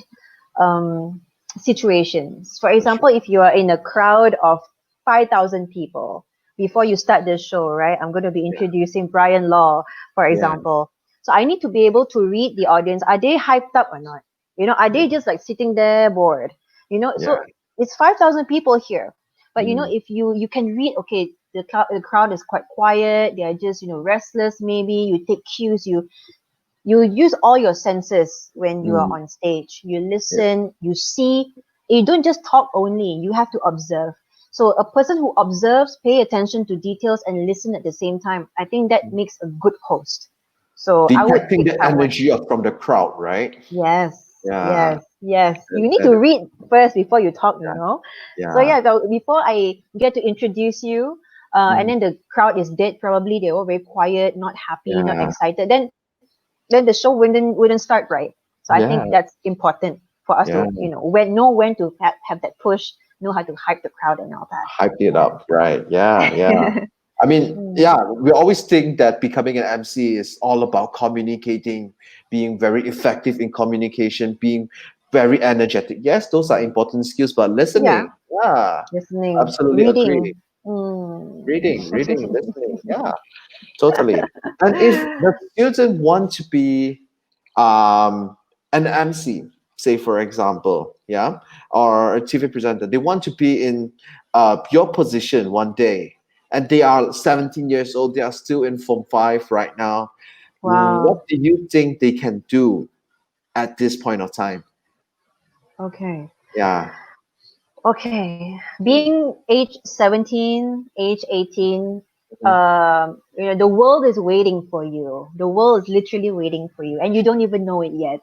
um, situations. For That's example, right. if you are in a crowd of 5,000 people, before you start the show, right? I'm going to be Yeah. introducing Brian Law, for Yeah. example. So I need to be able to read the audience. Are they hyped up or not? Are they just like sitting there bored? Yeah. So it's 5,000 people here, but Mm. if you can read, okay, the crowd is quite quiet, they are just restless, maybe you take cues, you use all your senses when you are Mm. on stage. You Yeah. listen, you see. You don't just talk only, you have to observe. So a person who observes, pay attention to details, and listen at the same time, I think that makes a good host. So I would Detecting pick the someone. energy from the crowd, right? Yes, Yeah. yes, yes. That, You need that to is, read first before you talk, yeah. So Yeah. yeah, so before I get to introduce you, and Mm. then the crowd is dead, probably they're all very quiet, not happy, not Yeah. excited, then the show wouldn't start right. So I Yeah. think that's important for us Yeah. to when to have that push, know how to hype the crowd and all that. Hype it up, right? Yeah. Yeah. Yeah. I mean, Mm. yeah, we always think that becoming an MC is all about communicating, being very effective in communication, being very energetic. Yes, those are important skills, but Yeah, listening, yeah, listening, absolutely agree. reading. Mm. Reading, listening, yeah, totally. And if the student want to be an MC, say for example, yeah, or a TV presenter, they want to be in your position one day, and they are 17 years old, they are still in Form 5 right now. Wow. What do you think they can do at this point of time? Okay. Yeah. Okay. Being age 17, age 18, Mhm. the world is waiting for you. The world is literally waiting for you, and you don't even know it yet.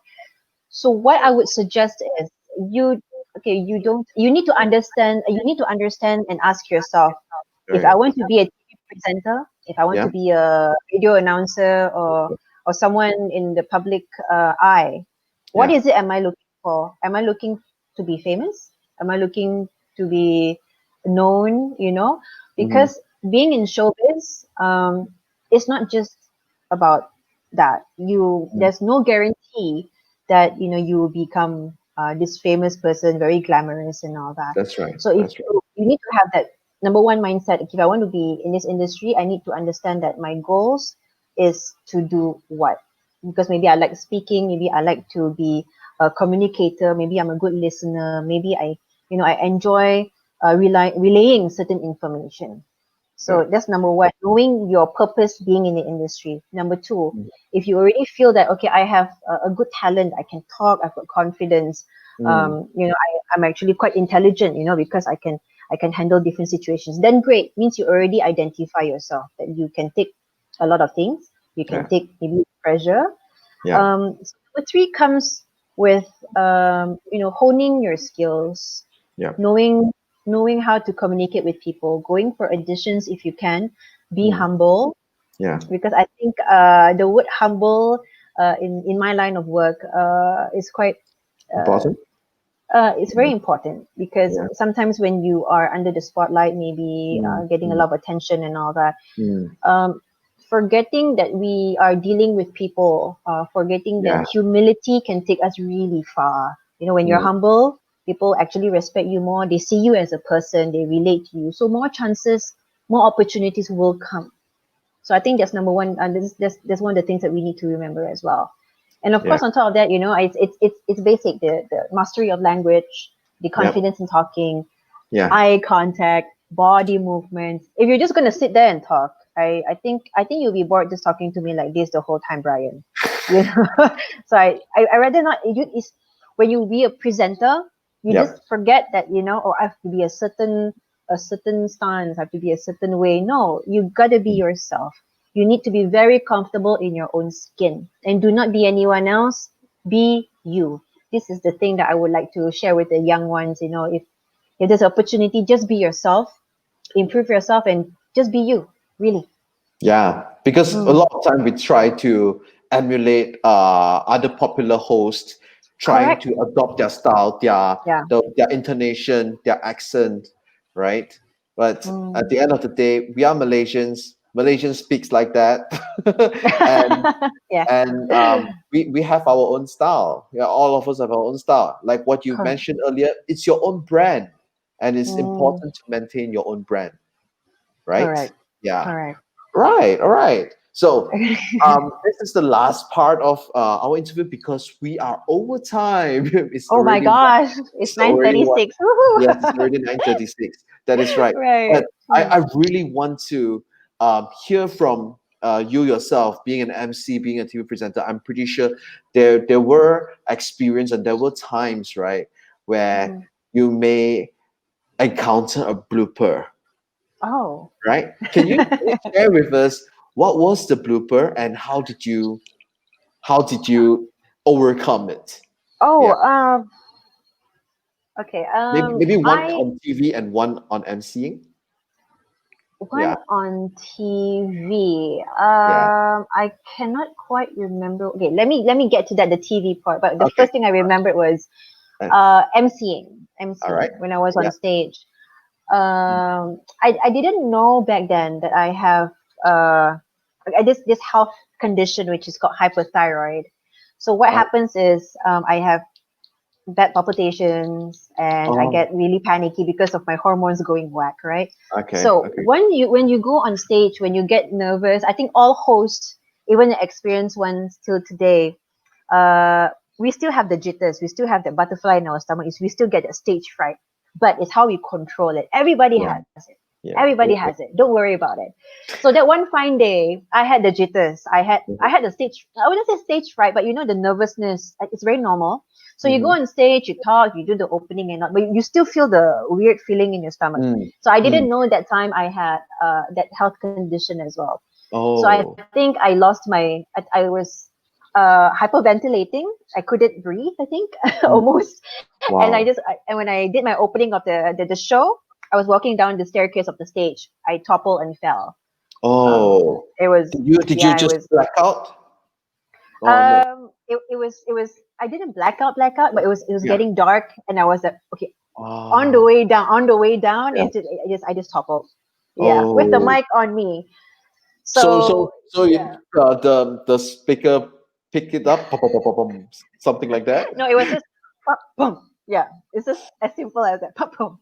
So what I would suggest is you you need to understand and ask yourself, if I Right. want to be a TV presenter, if I want Yeah. to be a radio announcer, or someone in the public eye, what Yeah. is it am I looking for? Am I looking to be famous? Am I looking to be known? Hmm. Because being in showbiz, it's not just about that. There's no guarantee that you will become this famous person, very glamorous and all that. That's right. So if That's right. you need to have that number one mindset. If I want to be in this industry, I need to understand that my goals is to do what? Because maybe I like speaking, maybe I like to be a communicator, maybe I'm a good listener, maybe I enjoy relaying certain information. Yeah. So that's number one, knowing your purpose being in the industry. Number two, Mm. if you already feel that, okay, I have a good talent, I can talk, I've got confidence, Mm. I'm actually quite intelligent, because I can handle different situations, then great, means you already identify yourself that you can take a lot of things, you can Yeah. take maybe pressure. Yeah. So number three comes with honing your skills, Yeah. knowing knowing how to communicate with people, going for auditions if you can, be Mm. humble, Yeah. because I think the word humble in my line of work is quite uh, Important. it's very important, because Yeah. sometimes when you are under the spotlight, maybe Mm. getting a Mm. lot of attention and all that, Mm. um, forgetting that we are dealing with people, forgetting that Yeah. humility can take us really far. When you're Mm. humble, people actually respect you more. They see you as a person, they relate to you. So more chances, more opportunities will come. So I think that's number one. And that's one of the things that we need to remember as well. And of Yeah. course, on top of that, it's basic, the mastery of language, the Yep. confidence in talking, Yeah. eye contact, body movements. If you're just gonna sit there and talk, I think you'll be bored just talking to me like this the whole time, Brian. You know? So I rather not. It's when you be a presenter, you just Yep. forget that I have to be a certain stance, I have to be a certain way. No, you gotta be yourself. You need to be very comfortable in your own skin, and do not be anyone else. Be you. This is the thing that I would like to share with the young ones. If there's opportunity, just be yourself, improve yourself, and just be you. Really. Yeah. Because a Mm. lot of time we try to emulate other popular hosts, trying Correct. to adopt their style, Yeah. their intonation, their accent, right? But at Mm. the end of the day, we are Malaysians. Malaysians speaks like that, and Yeah. we have our own style. Yeah, all of us have our own style. Like what you Correct. mentioned earlier, it's your own brand, and it's Mm. important to maintain your own brand, right? Correct. Yeah. Correct. Right. All right. So this is the last part of our interview because we are over time. It's Oh my already gosh, it's already 9:36. yes, it's already 9:36. That is right. Right. But I really want to hear from you yourself, being an MC, being a TV presenter. I'm pretty sure there were experience and there were times, right, where you may encounter a blooper, Oh. right? Can you share with us what was the blooper and how did you overcome it? Oh, Yeah, okay. maybe one I on TV and one on MCing. One Yeah, on TV. yeah. I cannot quite remember. Okay, let me get to that, the TV part. But the Okay. first thing I remembered was Uh, emceeing, all right. when I was on Yeah. stage. I didn't know back then that I have uh this health condition which is called hypothyroid. So what Oh, happens is I have bad palpitations and I oh. get really panicky because of my hormones going whack, right? Okay. So Okay. when you go on stage, when you get nervous, I think all hosts, even the experienced ones till today, uh, we still have the jitters, we still have the butterfly in our stomach, we still get that stage fright, but it's how we control it. Everybody Yeah. has it. Yeah. Everybody Yeah. has it. Don't worry about it. So that one fine day, I had the jitters. I had the stage. I wouldn't say stage fright, but the nervousness. It's very normal. So you go Mm-hmm. on stage, you talk, you do the opening and not, but you still feel the weird feeling in your stomach. Mm. So I Mm. didn't know that time I had that health condition as well. So I Oh. think I lost I was hyperventilating. I couldn't breathe, I think, Mm. almost. Wow. And when I did my opening of the show, I was walking down the staircase of the stage. I toppled and fell. Oh. It was, Did you yeah, it just was, black out? Oh no. it was, I didn't blackout, but it was Yeah. getting dark and I was like, okay, Ah. on the way down, Yeah. I just toppled. Yeah, with the Oh. mic on me. So So yeah. the speaker pick it up, pop, pop, pop, pop, pop, something like that. No, it was just pop, boom. Yeah, it's just as simple as that. Pop, boom.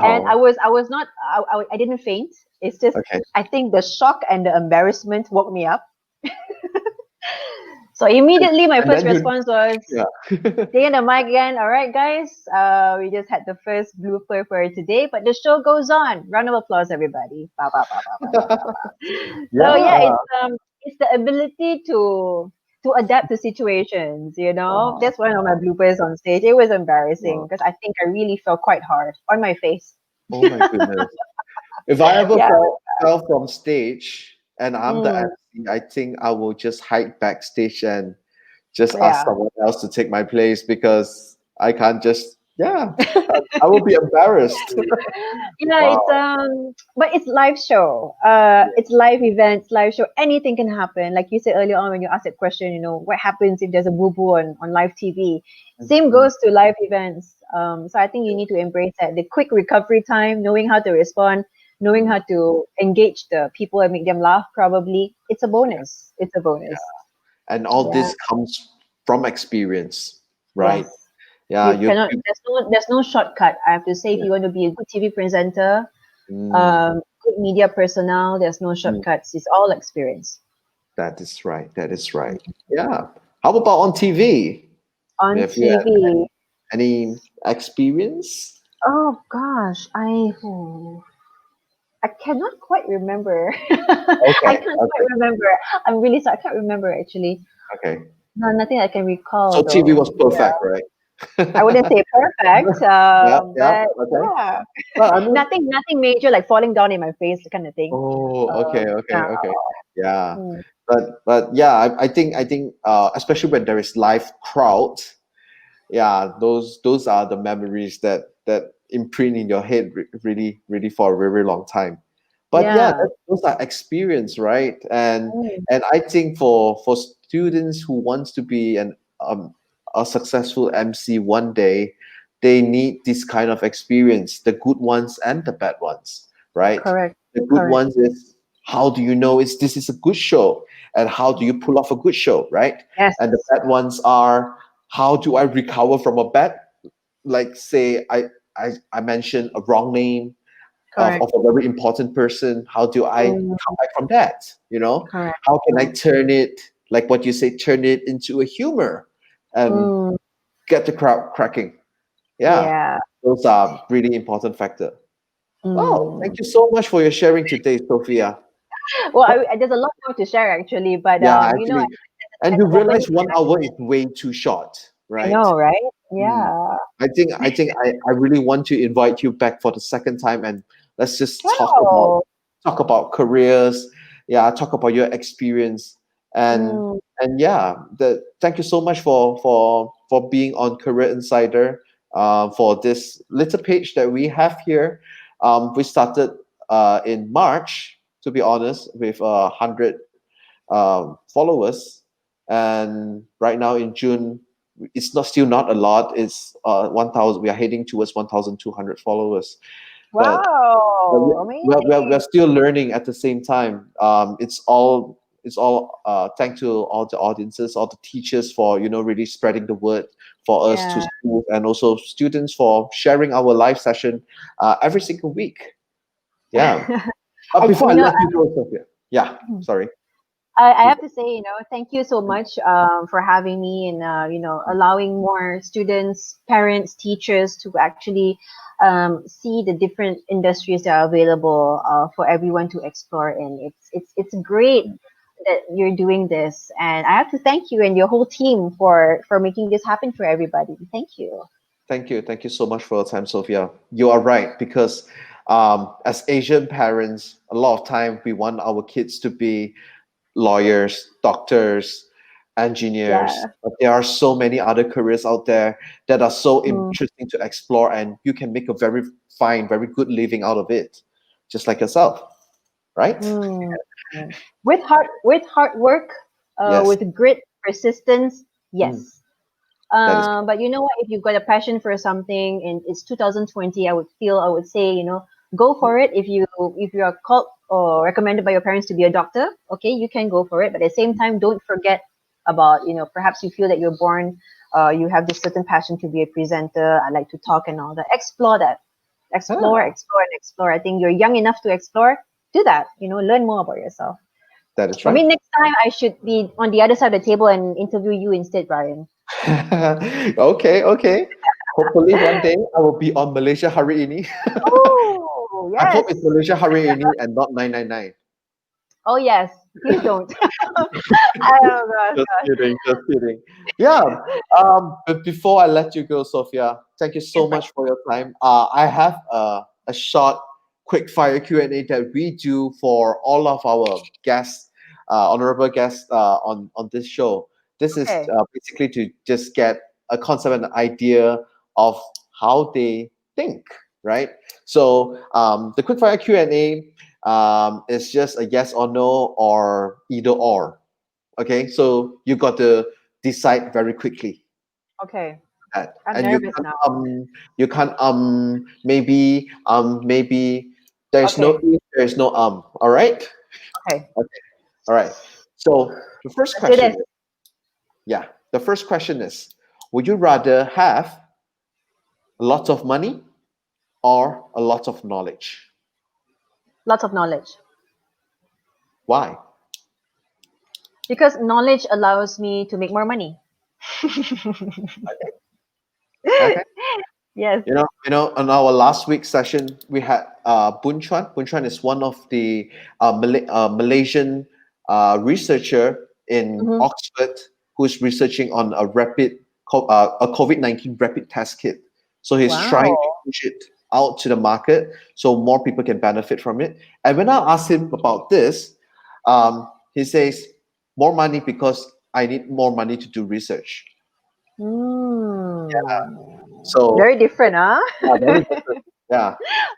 And I Wow. was I was not I didn't faint. It's just Okay. I think the shock and the embarrassment woke me up. So And, immediately my and first then you response was yeah. taking the mic again. All right, guys. We just had the first blooper for today, but the show goes on. Round of applause, everybody. Ba, ba, ba, ba, ba, ba, ba, ba. So yeah, Yeah. it's the ability to adapt to situations. Wow. That's one of my bloopers on stage. It was embarrassing Wow. because I think I really fell quite hard on my face. Oh my goodness. If I ever Yeah. fell from stage and I'm the Mm, MC, I think I will just hide backstage and just ask yeah. someone else to take my place because I can't just yeah. I will be embarrassed. Yeah, Wow. but it's live show. Yeah. It's live events, live show. Anything can happen. Like you said earlier on when you asked that question, what happens if there's a boo boo on live TV? Same Mhm. goes to live events. So I think you need to embrace that. The quick recovery time, knowing how to respond, knowing Mm. how to engage the people and make them laugh. Probably, it's a Yeah. bonus. It's a Yeah. bonus. And all Yeah. this comes from experience, right? Yes. Yeah. You You, cannot. you There's no shortcut. I have to say, if yeah. you want to be a good TV presenter, Mm, good media personnel, there's no mm. shortcuts. It's all experience. That is right. That is right. Mm. Yeah. How about on TV? On Have you had TV, any experience? oh gosh, I cannot quite remember. I Okay. can't quite Okay. remember. I'm really sorry. I can't remember actually. Okay. No, nothing I can recall So TV though. was perfect, right? I wouldn't say perfect, Yeah. Yeah. but Okay. yeah, Well, I mean, nothing major like falling down in my face, kind of thing. oh, okay, okay, Yeah. okay. Yeah. Mm, But yeah, I think especially when there is live crowd, yeah, those are the memories that imprint in your head really really for a very long time. But yeah, yeah. those are experience, right? and Mm, and I think for students who wants to be a successful MC one day, they need this kind of experience, the good ones and the bad ones, right? correct. The good Correct. ones is how do you know this is a good show, and how do you pull off a good show, right? Yes. And the bad ones are how do I recover from a bad, like say I mentioned a wrong name, Correct. of a very important person. How do I Mm, come back from that? correct. How can I turn it, like what you say, turn it into a humor and Mm, get the crowd cracking? Yeah, yeah. those are really important factor. Oh, thank Mm. you so much for your sharing today, Sophia. Well, there's a lot more to share actually, but Yeah, you know, actually, and as you an opening, realize 1 hour is way too short, I right? know, right? Mm. Yeah. I really want to invite you back for the second time, and let's just Wow. talk about careers. Yeah, talk about your experience, and Mm, yeah, thank you so much for being on Career Insider. For this little page that we have here, we started in March, to be honest, with 100 followers, and right now in June, it's not still not a lot. It's 1,000. We are heading towards 1,200 followers, but wow. we're Amazing. still learning at the same time. It's all thanks to all the audiences, all the teachers for really spreading the word for us to Yeah. school, and also students for sharing our live session every single week. Yeah. But And before I you know, let you go, Sophia. Yeah. Sorry. I Please. have to say, thank you so much for having me and allowing more students, parents, teachers to actually see the different industries that are available for everyone to explore in. It's great that you're doing this, and I have to thank you and your whole team for making this happen for everybody. Thank you. Thank you. Thank you so much for your time, Sophia. You are right, because as Asian parents, a lot of time we want our kids to be lawyers, doctors, engineers. Yeah. But there are so many other careers out there that are so Mm, interesting to explore, and you can make a very fine, very good living out of it, just like yourself, right? mm. With hard work, Yes, with grit, persistence, mm, yes. that is. But you know what? If you've got a passion for something and it's 2020, I would say, go for it. If you are called or recommended by your parents to be a doctor, okay, you can go for it. But at the same time, don't forget about, perhaps you feel that you're born, you have this certain passion to be a presenter. I like to talk and all that. Explore that. Explore, Ah, explore, and explore. I think you're young enough to explore. Do that. Learn more about yourself. that is Or right. maybe next time I should be on the other side of the table and interview you instead, Brian. Okay, okay. Hopefully one day I will be on Malaysia Hari Ini. Oh, I hope it's yes. Malaysia Hari Ini and not 999. Oh, yes. Please don't. Oh, gosh, Just gosh. kidding, just kidding. Yeah. But before I let you go, Sophia, thank you Yes, so much for your time. I have a short, quick fire Q&A that we do for all of our guests, honorable guests on this show. This is okay. basically to just get a concept and an idea of how they think, right? So the quick fire Q&A is just a yes or no or either or. Okay, so you got to decide very quickly Okay. that, I'm and nervous now. you can't maybe. There's no Okay. if, there's no all right. Okay. Okay, all right. So the first Let's do question this. is, yeah, the first question is, would you rather have a lot of money or a lot of knowledge? Lots of knowledge. Why? Because knowledge allows me to make more money. Okay. Yes. On our last week's session, we had Boon Chuan. Boon Chuan is one of the Malaysian researcher in Mm-hmm. Oxford who's researching on a COVID-19 rapid test kit. So he's trying to Wow. push it out to the market so more people can benefit from it. And when I asked him about this, he says, more money because I need more money to do research. So Very different, huh? yeah, very different. Yeah.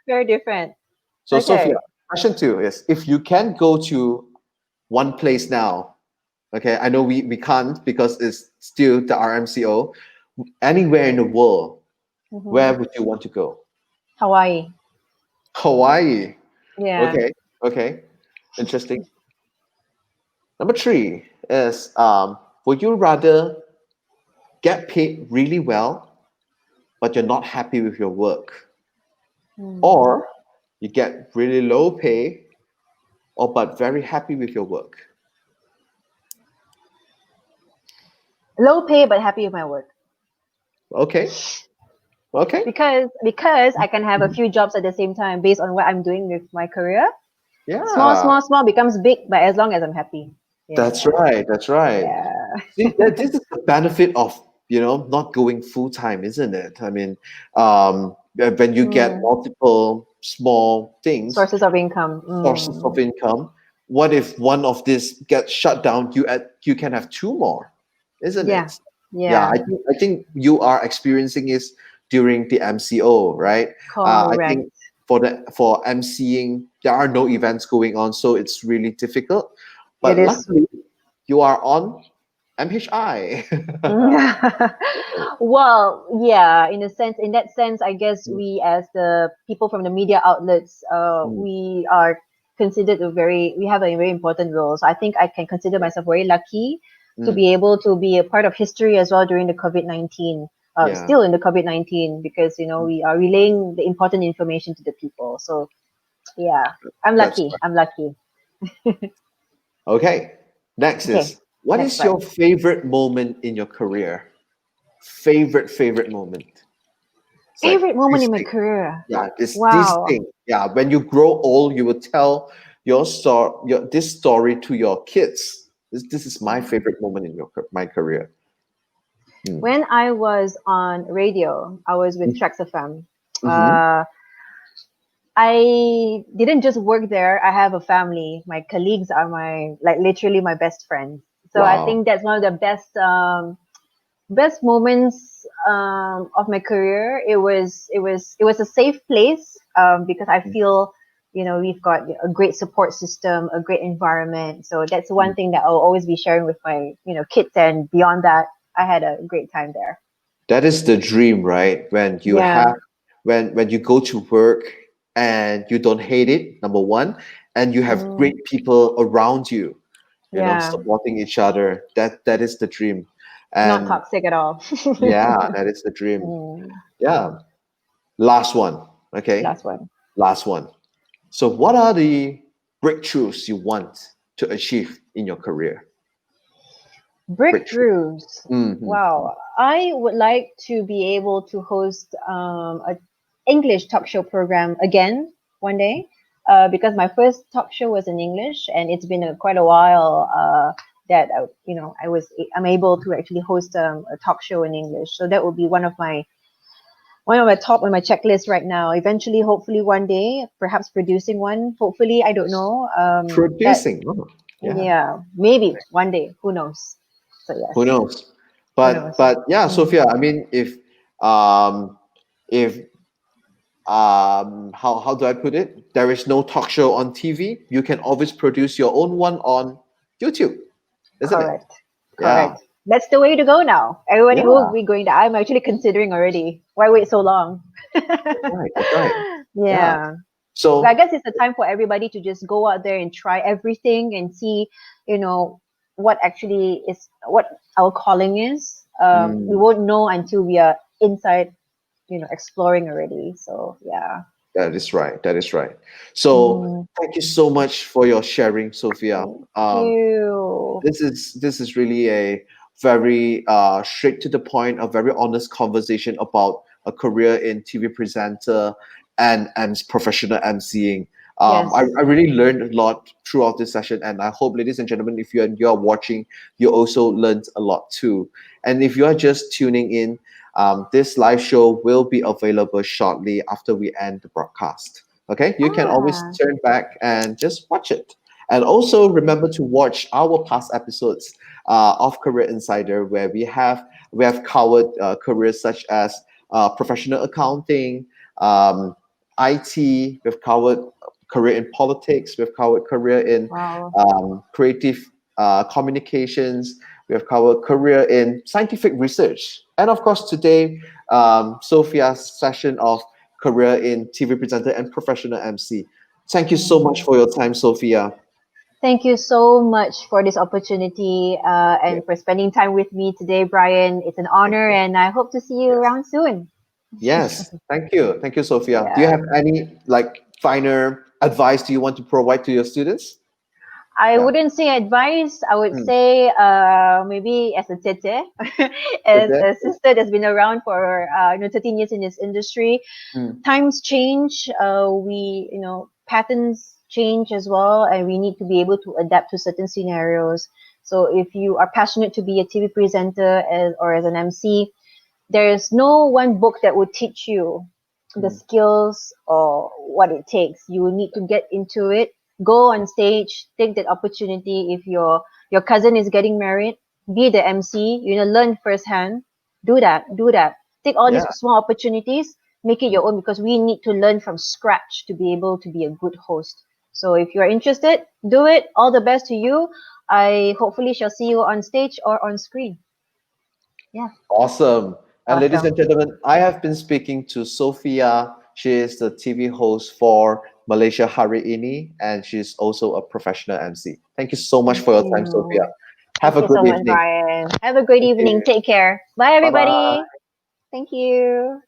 Very different. So, Sophia, Okay. question two is, if you can go to one place now, okay, I know we can't because it's still the RMCO, anywhere in the world, Mm-hmm. where would you want to go? Hawaii. Hawaii. Yeah. Okay, okay, interesting. Number three is, would you rather get paid really well, but you're not happy with your work? Mm. Or you get really low pay, or but very happy with your work? Low pay but happy with my work. Okay. Okay. Because I can have a few jobs at the same time based on what I'm doing with my career. Yeah. Small becomes big, but as long as I'm happy. Yeah. That's right. That's right. Yeah. See, this is the benefit of not going full time, isn't it? I mean, when you get multiple small things, Sources of income. sources of income, what if one of this gets shut down? You can have two more, isn't Yeah. it? Yeah. I think you are experiencing is during the MCO, right? I Correct. think for MCing, there are no events going on, so it's really difficult. But It is. luckily, you are on MHI. Well, yeah, in that sense, I guess we as the people from the media outlets, we are considered we have a very important role. So I think I can consider myself very lucky to be able to be a part of history as well during the COVID-19. Still in the COVID-19, because we are relaying the important information to the people. So yeah, I'm That's lucky. right. I'm lucky. Okay. Next Okay, is, what next is slide. your favorite moment in your career? Favorite moment. It's like Favorite moment this in my thing. career. Yeah, this Wow. thing. Yeah, when you grow old, you will tell this story to your kids. This is my favorite moment in my career. When I was on radio, I was with Trax FM. Mm-hmm. I didn't just work there. I have a family. My colleagues are literally my best friends. So I Wow. think that's one of the best moments of my career. It was a safe place because I feel we've got a great support system, a great environment. So that's one thing that I'll always be sharing with my kids, and beyond that, I had a great time there. That is the dream, right? When you Yeah. when you go to work and you don't hate it, number one, and you have great people around you, Yeah. supporting each other. That is the dream. Not And toxic at all. yeah, that is the dream. Mm, Yeah. Last one. Okay. Last one. Last one. So what are the breakthroughs you want to achieve in your career? Breakthrough. Breakthroughs. Mm-hmm. Wow. I would like to be able to host a English talk show program again one day, because my first talk show was in English, and it's been quite a while that I'm able to actually host a talk show in English. So that would be one of my top on my checklist right now. Eventually, hopefully, one day, perhaps producing one. Hopefully, I don't know. Producing. Oh, Yeah, maybe one day. Who knows? So yes. Who knows? Who knows? But yeah, Sophia. I mean, if how do I put it? There is no talk show on TV. You can always produce your own one on YouTube, isn't it? Correct. Yeah. Correct. That's the way to go now. Everybody Yeah. will be going to. I'm actually considering already. Why wait so long? Right. That's right. Yeah. So But I guess it's a time for everybody to just go out there and try everything and see, what actually is what our calling is. We won't know until we are inside, exploring already. So yeah. that is right. That is right. So thank you so much for your sharing, Sophia. Thank you. This is really a very straight to the point, a very honest conversation about a career in TV presenter and professional emceeing. Yes. I really learned a lot throughout this session, and I hope, ladies and gentlemen, if you're watching, you also learned a lot too. And if you are just tuning in, this live show will be available shortly after we end the broadcast. Okay, you can always turn back and just watch it. And also remember to watch our past episodes of Career Insider, where we have covered careers such as professional accounting, IT. We've covered career in politics. We've covered career in creative communications. We have covered career in scientific research, and of course today, Sophia's session of career in TV presenter and professional MC. Thank you so much for your time, Sophia. Thank you so much for this opportunity and for spending time with me today, Brian. It's an honor, and I hope to see you around soon. Yes, thank you, Sophia. Do you Yeah. have any final advice do you want to provide to your students? I Yeah. wouldn't say advice. I would Mm. say maybe as a tete, as Okay. a sister that's been around for 13 years in this industry. Mm. Times change. We patterns change as well, and we need to be able to adapt to certain scenarios. So if you are passionate to be a TV presenter or as an MC, there is no one book that would teach you the Mm. skills or what it takes. You will need to get into it, go on stage, take that opportunity. If your cousin is getting married, be the MC, learn firsthand. Do that. Take all these Yeah. small opportunities, make it Mm. your own, because we need to learn from scratch to be able to be a good host. So if you're interested, do it. All the best to you. I hopefully shall see you on stage or on screen. Yeah. Awesome. And ladies Awesome. and gentlemen, I have been speaking to Sophia. She is the TV host for Malaysia Hari Ini, and she's also a professional MC. Thank you so much Thank for your time, Sophia. you. Have Thank a you good so much, evening. Brian. Have a great Thank evening. you. Take care. Bye, Bye bye. everybody. Thank you.